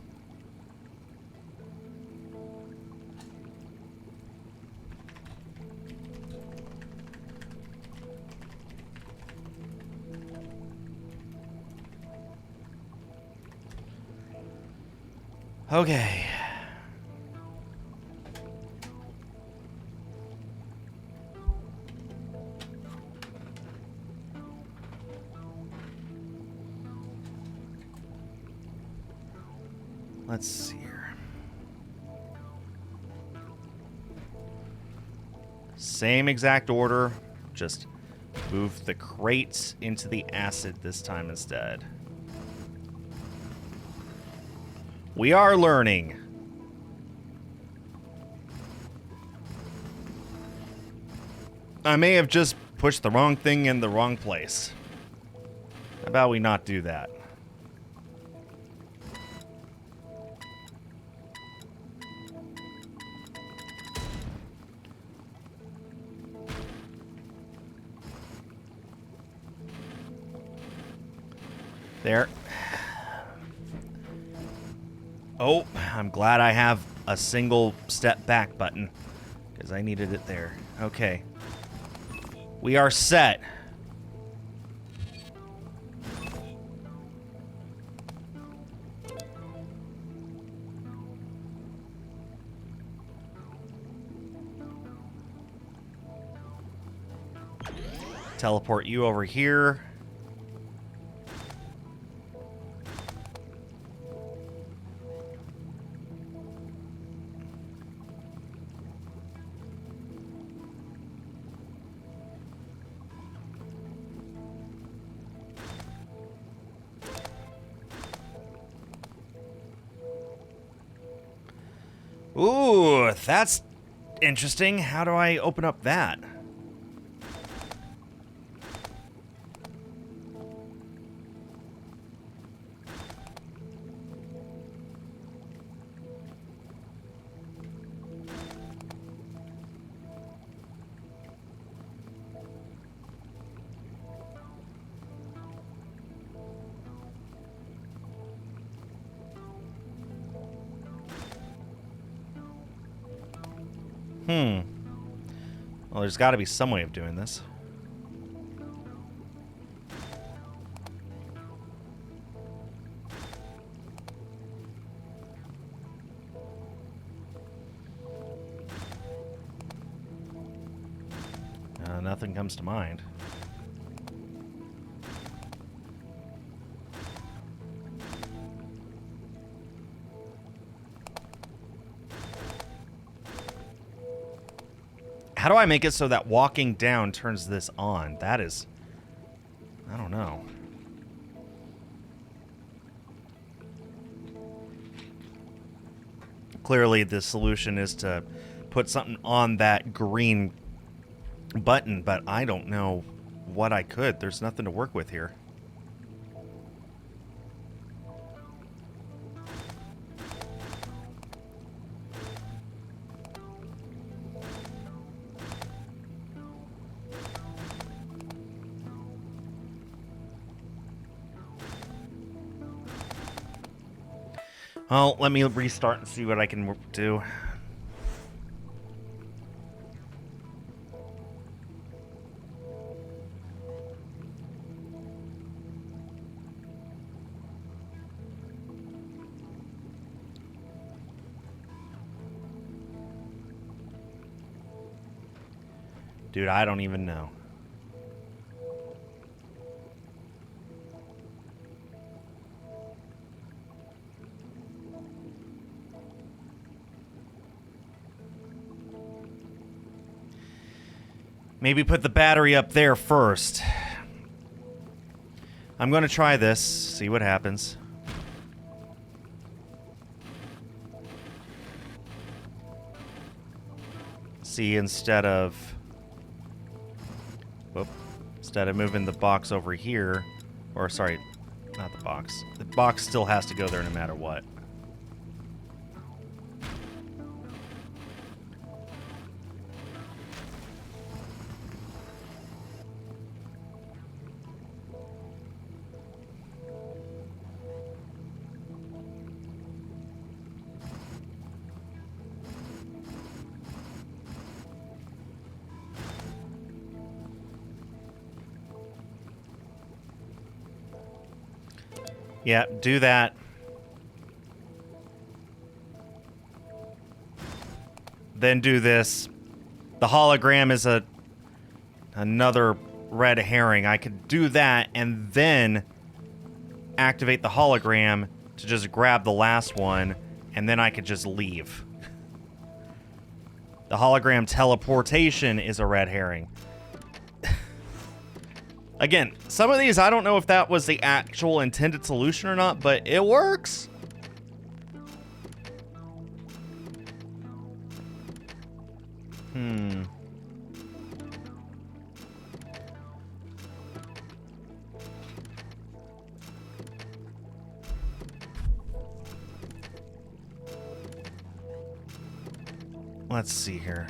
Okay. Let's see here. Same exact order, just move the crates into the acid this time instead. We are learning. I may have just pushed the wrong thing in the wrong place. How about we not do that? There. Oh, I'm glad I have a single step back button, because I needed it there. Okay. We are set. Teleport you over here. Ooh, that's interesting. How do I open up that? Well, there's got to be some way of doing this. Nothing comes to mind. How do I make it so that walking down turns this on? That is... I don't know. Clearly, the solution is to put something on that green button, but I don't know what I could. There's nothing to work with here. Well, let me restart and see what I can do. Dude, I don't even know. Maybe put the battery up there first. I'm going to try this, see what happens. See, instead of moving the box over here, or sorry, not the box still has to go there no matter what. Yeah, do that. Then do this. The hologram is another red herring. I could do that and then activate the hologram to just grab the last one, and then I could just leave. The hologram teleportation is a red herring. Again, some of these, I don't know if that was the actual intended solution or not, but it works. Let's see here.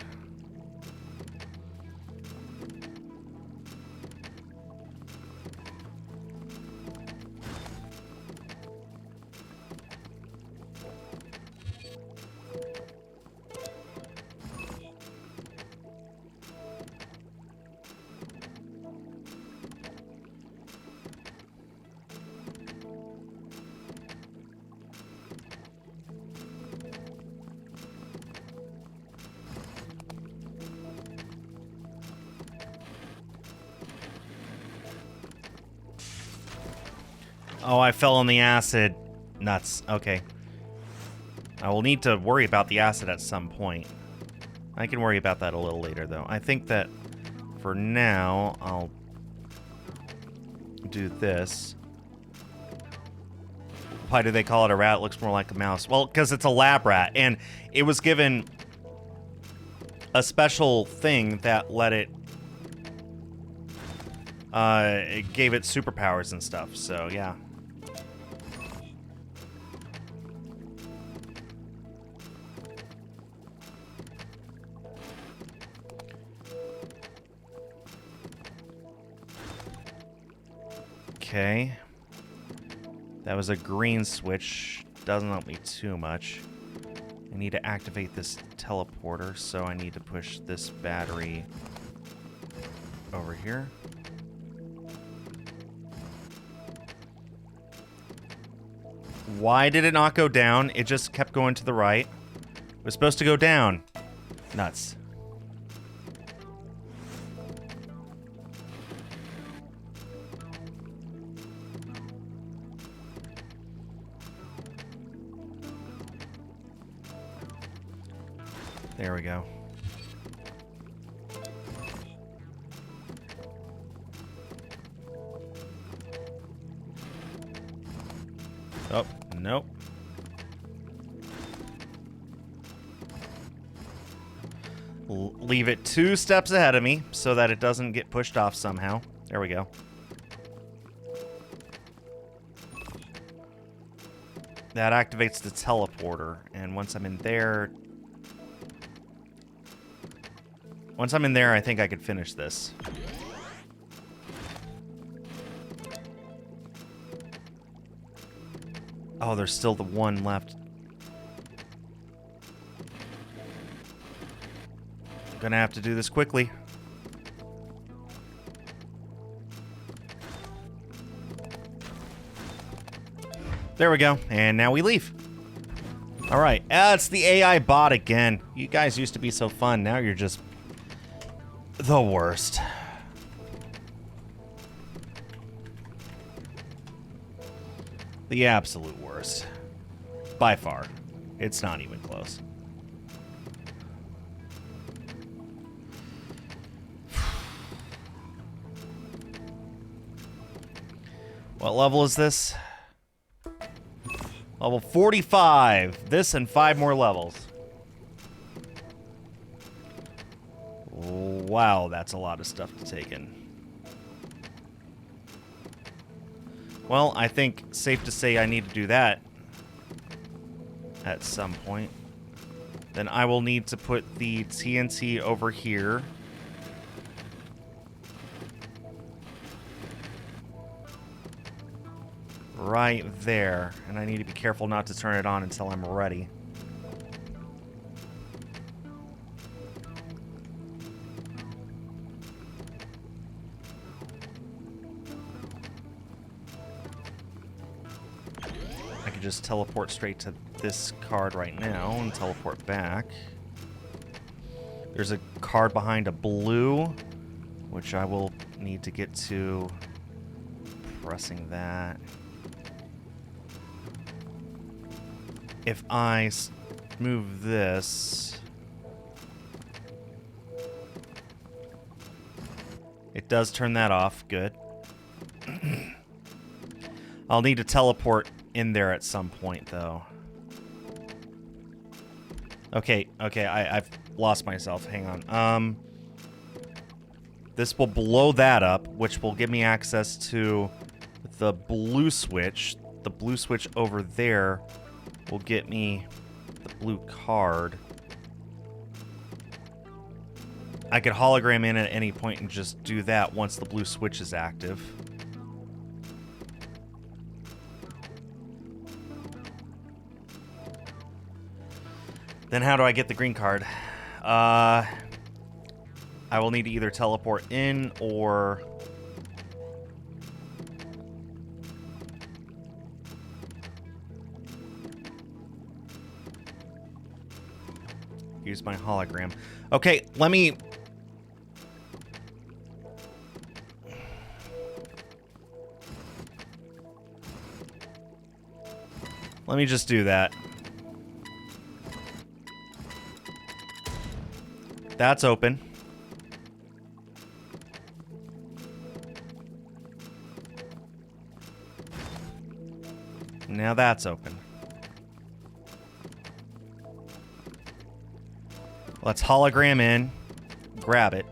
Oh, I fell on the acid. Nuts. Okay. I will need to worry about the acid at some point. I can worry about that a little later, though. I think that for now, I'll do this. Why do they call it a rat? It looks more like a mouse. Well, because it's a lab rat, and it was given a special thing that let it... it gave it superpowers and stuff, so yeah. Okay. That was a green switch. Doesn't help me too much. I need to activate this teleporter, so I need to push this battery over here. Why did it not go down? It just kept going to the right. It was supposed to go down. Nuts. There we go. Oh, nope. Leave it 2 steps ahead of me so that it doesn't get pushed off somehow. There we go. That activates the teleporter, and once I'm in there... Once I'm in there, I think I could finish this. Oh, there's still the one left. Gonna have to do this quickly. There we go, and now we leave. All right, it's the AI bot again. You guys used to be so fun. Now you're just the worst. The absolute worst. By far. It's not even close. What level is this? Level 45. This and 5 more levels. Wow, that's a lot of stuff to take in. Well, I think safe to say I need to do that at some point. Then I will need to put the TNT over here. Right there. And I need to be careful not to turn it on until I'm ready. I could just teleport straight to this card right now and teleport back. There's a card behind a blue, which I will need to get to pressing that. if I move this, it does turn that off. Good. I'll need to teleport in there at some point, though. Okay, I've lost myself. Hang on. This will blow that up, which will give me access to the blue switch. The blue switch over there will get me the blue card. I could hologram in at any point and just do that once the blue switch is active. Then how do I get the green card? I will need to either teleport in or... use my hologram. Okay, let me just do that. That's open. Now that's open. Let's hologram in, grab it.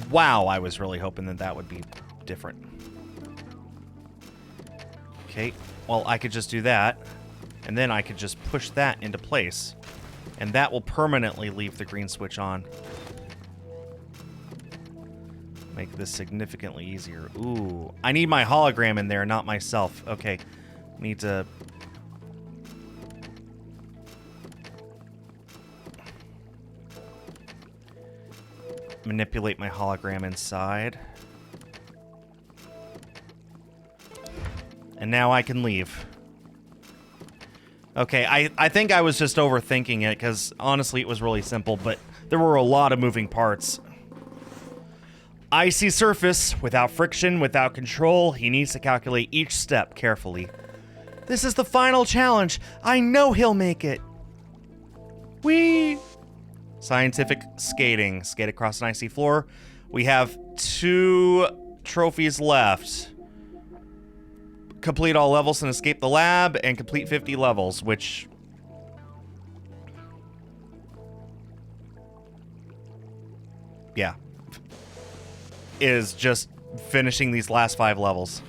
Wow, I was really hoping that that would be different. Okay, well, I could just do that, and then I could just push that into place, and that will permanently leave the green switch on. Make this significantly easier. Ooh, I need my hologram in there, not myself. Okay, need to... manipulate my hologram inside. And now I can leave. Okay, I think I was just overthinking it, because honestly it was really simple, but there were a lot of moving parts. Icy surface, without friction, without control. He needs to calculate each step carefully. This is the final challenge. I know he'll make it. Whee! Scientific skating. Skate across an icy floor. We have 2 trophies left. Complete all levels and escape the lab, and complete 50 levels, which... yeah. Is just finishing these last 5 levels.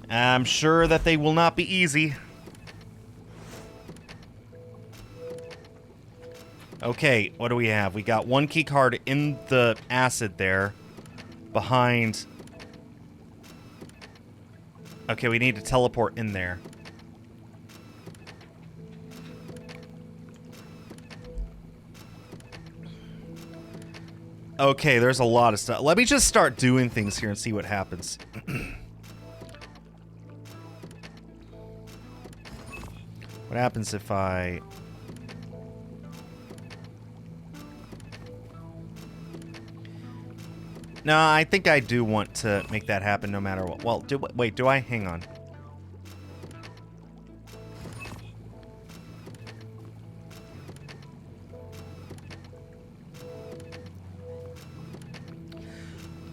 I'm sure that they will not be easy. Okay, what do we have? We got 1 key card in the acid there. Behind... okay, we need to teleport in there. Okay, there's a lot of stuff. Let me just start doing things here and see what happens. What happens if I... no, I think I do want to make that happen no matter what. Well, wait, do I? Hang on.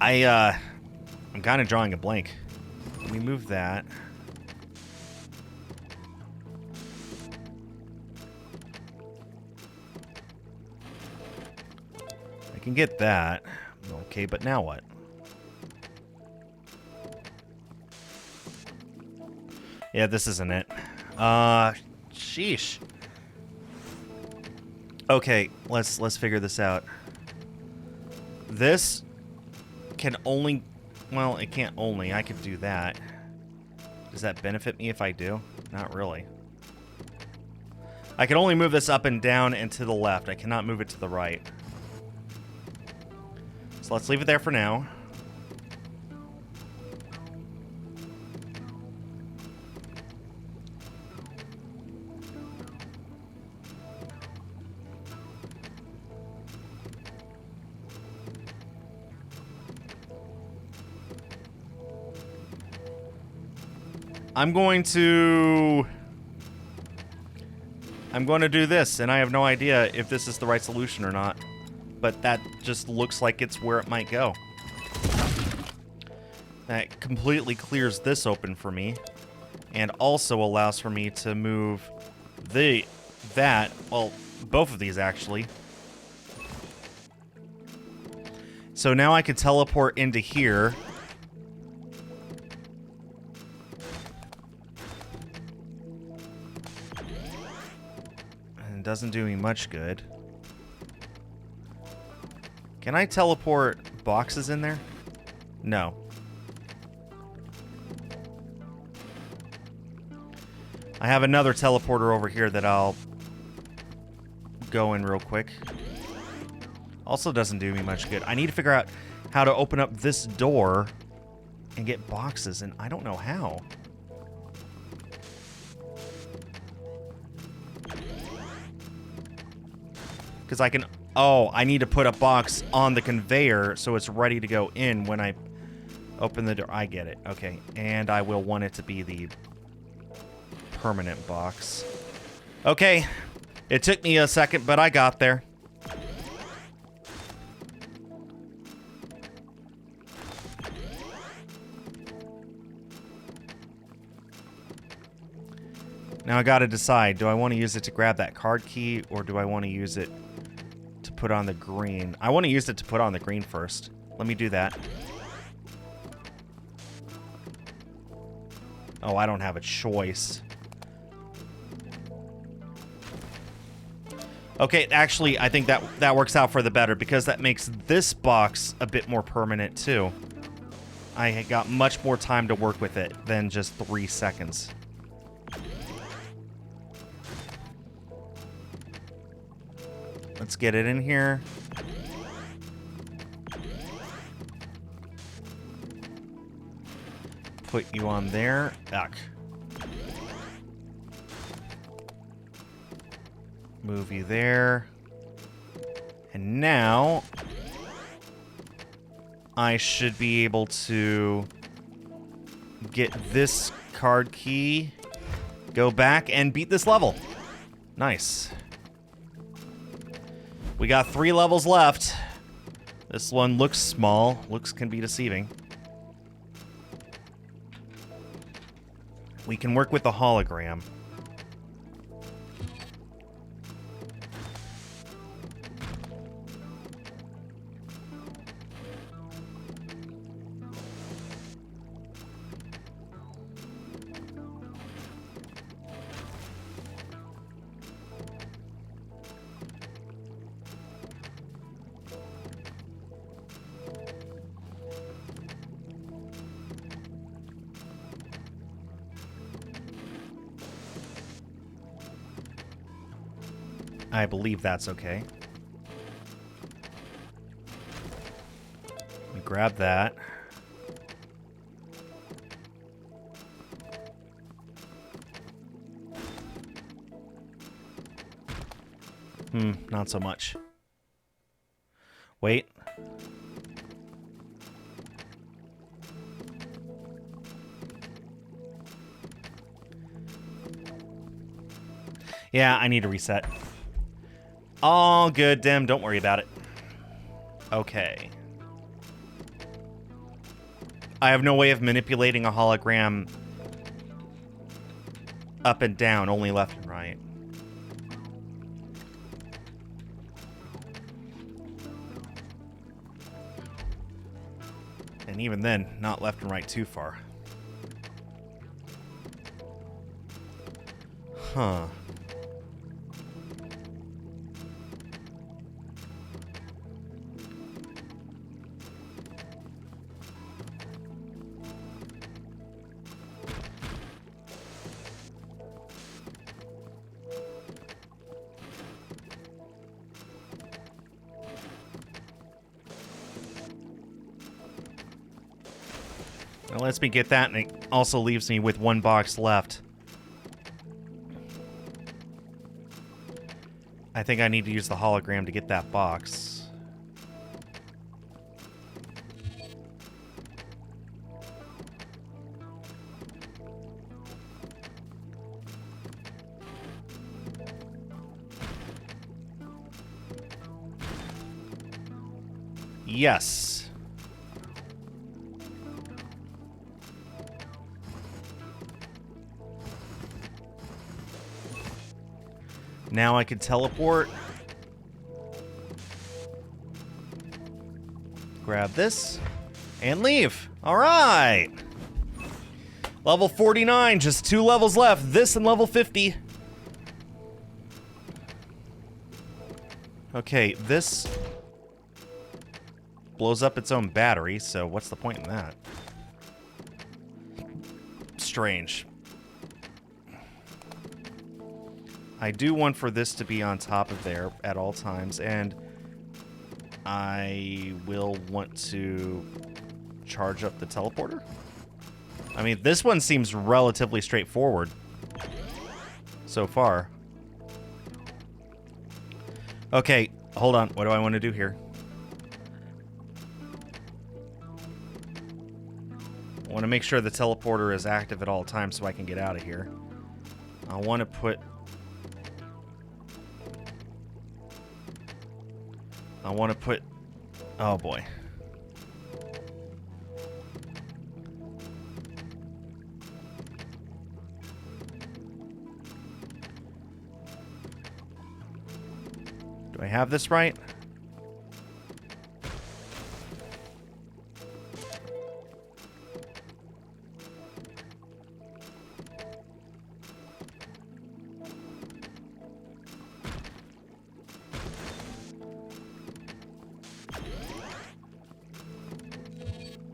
I'm kind of drawing a blank. Let me move that. I can get that. Okay, but now what? Yeah, this isn't it. Sheesh. Okay, let's figure this out. This can only... well, it can't only. I could do that. Does that benefit me if I do? Not really. I can only move this up and down and to the left. I cannot move it to the right. So let's leave it there for now. I'm going to do this, and I have no idea if this is the right solution or not. But that just looks like it's where it might go. That completely clears this open for me. And also allows for me to move well, both of these actually. So now I could teleport into here. And it doesn't do me much good. Can I teleport boxes in there? No. I have another teleporter over here that I'll go in real quick. Also doesn't do me much good. I need to figure out how to open up this door and get boxes, and I don't know how. Because I can... Oh, I need to put a box on the conveyor so it's ready to go in when I open the door. I get it. Okay. And I will want it to be the permanent box. Okay. It took me a second, but I got there. Now I gotta decide, do I want to use it to grab that card key, or do I want to use it to put on the green? I want to use it to put on the green first. Let me do that. Oh, I don't have a choice. Okay, actually, I think that works out for the better, because that makes this box a bit more permanent, too. I got much more time to work with it than just 3 seconds. Let's get it in here. Put you on there. Ugh. Move you there. And now I should be able to get this card key, go back, and beat this level. Nice. We got 3 levels left. This one looks small. Looks can be deceiving. We can work with the hologram. I believe that's okay. Let me grab that. Not so much. Wait. Yeah, I need to reset. All good, Dim. Don't worry about it. Okay. I have no way of manipulating a hologram up and down, only left and right. And even then, not left and right too far. Huh. Well, lets me get that, and it also leaves me with 1 box left. I think I need to use the hologram to get that box. Yes. Now I can teleport. Grab this and leave. All right. Level 49, just 2 levels left. This and level 50. Okay, this blows up its own battery, so what's the point in that? Strange. I do want for this to be on top of there at all times, and I will want to charge up the teleporter. I mean, this one seems relatively straightforward so far. Okay, hold on. What do I want to do here? I want to make sure the teleporter is active at all times so I can get out of here. I want to put... Oh, boy. Do I have this right?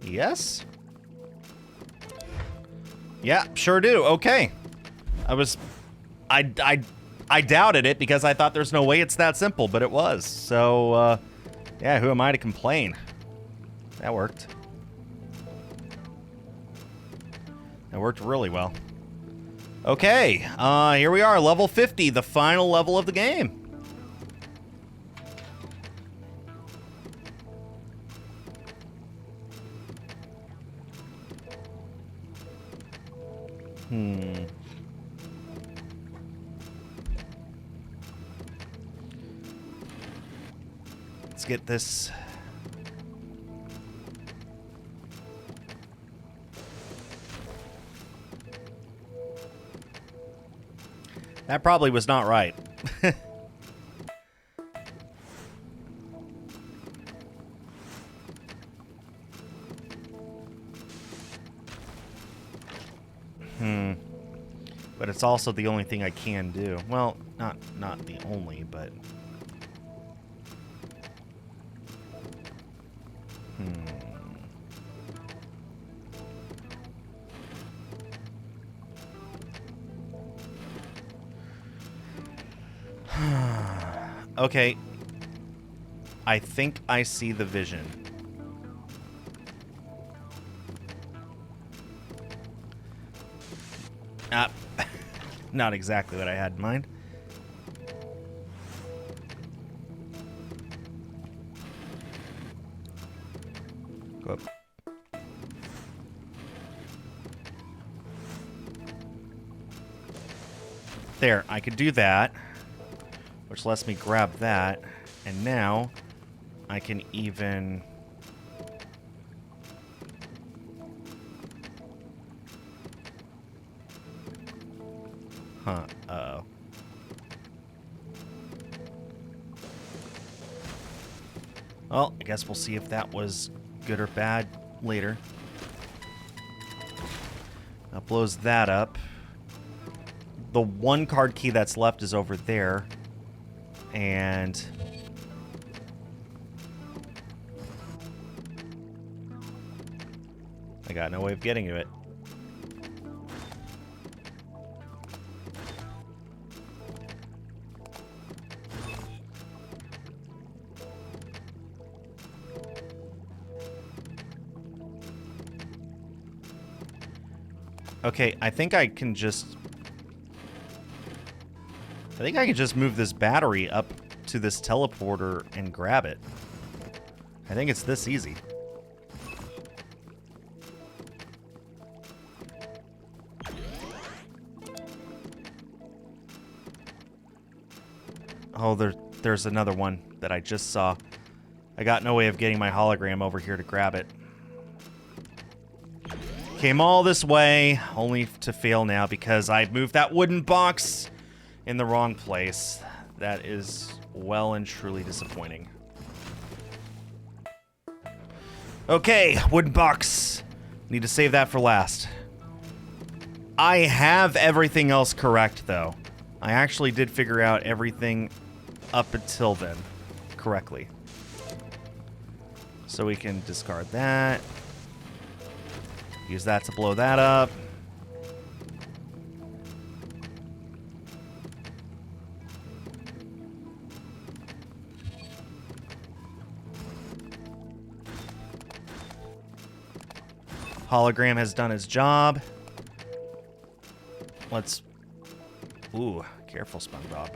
Yes? Yeah, sure do. Okay. I doubted it because I thought there's no way it's that simple, but it was. So, yeah, who am I to complain? That worked. That worked really well. Okay, here we are, level 50, the final level of the game. Let's get this. That probably was not right. But it's also the only thing I can do. Well, not the only, but... Okay. I think I see the vision. Not exactly what I had in mind. Go up. There, I could do that, which lets me grab that, and now I can even... Huh, uh-oh. Well, I guess we'll see if that was good or bad later. That blows that up. The one card key that's left is over there. And... I got no way of getting to it. Okay, I think I can just move this battery up to this teleporter and grab it. I think it's this easy. Oh, there's another one that I just saw. I got no way of getting my hologram over here to grab it. Came all this way, only to fail now because I moved that wooden box in the wrong place. That is well and truly disappointing. Okay, wooden box. Need to save that for last. I have everything else correct, though. I actually did figure out everything up until then correctly. So we can discard that. Use that to blow that up. Hologram has done its job. Let's... Ooh, careful, SpongeBob.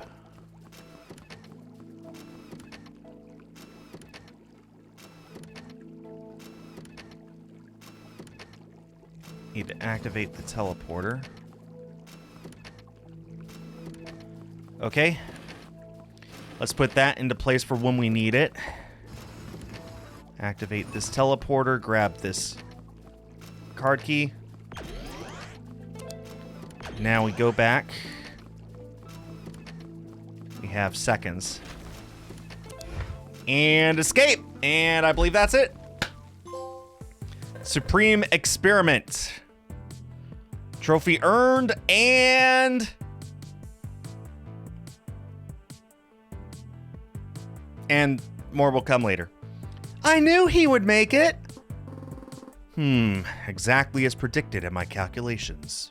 Need to activate the teleporter. Okay. Let's put that into place for when we need it. Activate this teleporter, grab this card key. Now we go back. We have seconds. And escape! And I believe that's it. Supreme Experiment. Trophy earned, and more will come later. I knew he would make it! Exactly as predicted in my calculations.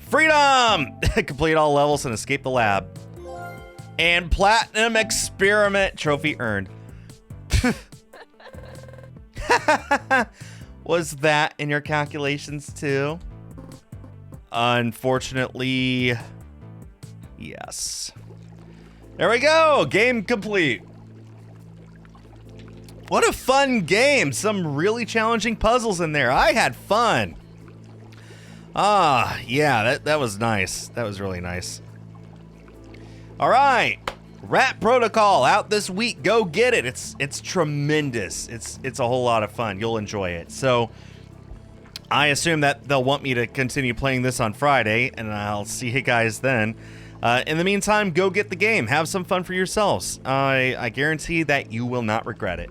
Freedom! Complete all levels and escape the lab. And Platinum Experiment trophy earned. Was that in your calculations too? Unfortunately, yes. There we go! Game complete. What a fun game! Some really challenging puzzles in there. I had fun. Ah, yeah, that was nice. That was really nice. All right. Rat Protocol out this week. Go get it. It's tremendous. It's a whole lot of fun. You'll enjoy it. So I assume that they'll want me to continue playing this on Friday, and I'll see you guys then. In the meantime, go get the game. Have some fun for yourselves. I guarantee that you will not regret it.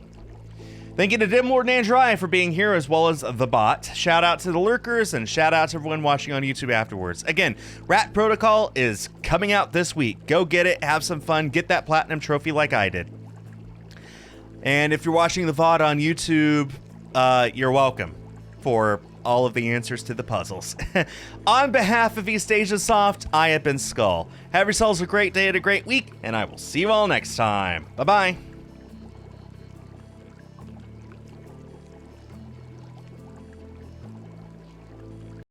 Thank you to Dim Lord and Andrai for being here, as well as the bot. Shout out to the lurkers, and shout out to everyone watching on YouTube afterwards. Again, Rat Protocol is coming out this week. Go get it, have some fun, get that platinum trophy like I did. And if you're watching the VOD on YouTube, you're welcome for all of the answers to the puzzles. On behalf of East Asia Soft, I have been Skull. Have yourselves a great day and a great week, and I will see you all next time. Bye-bye.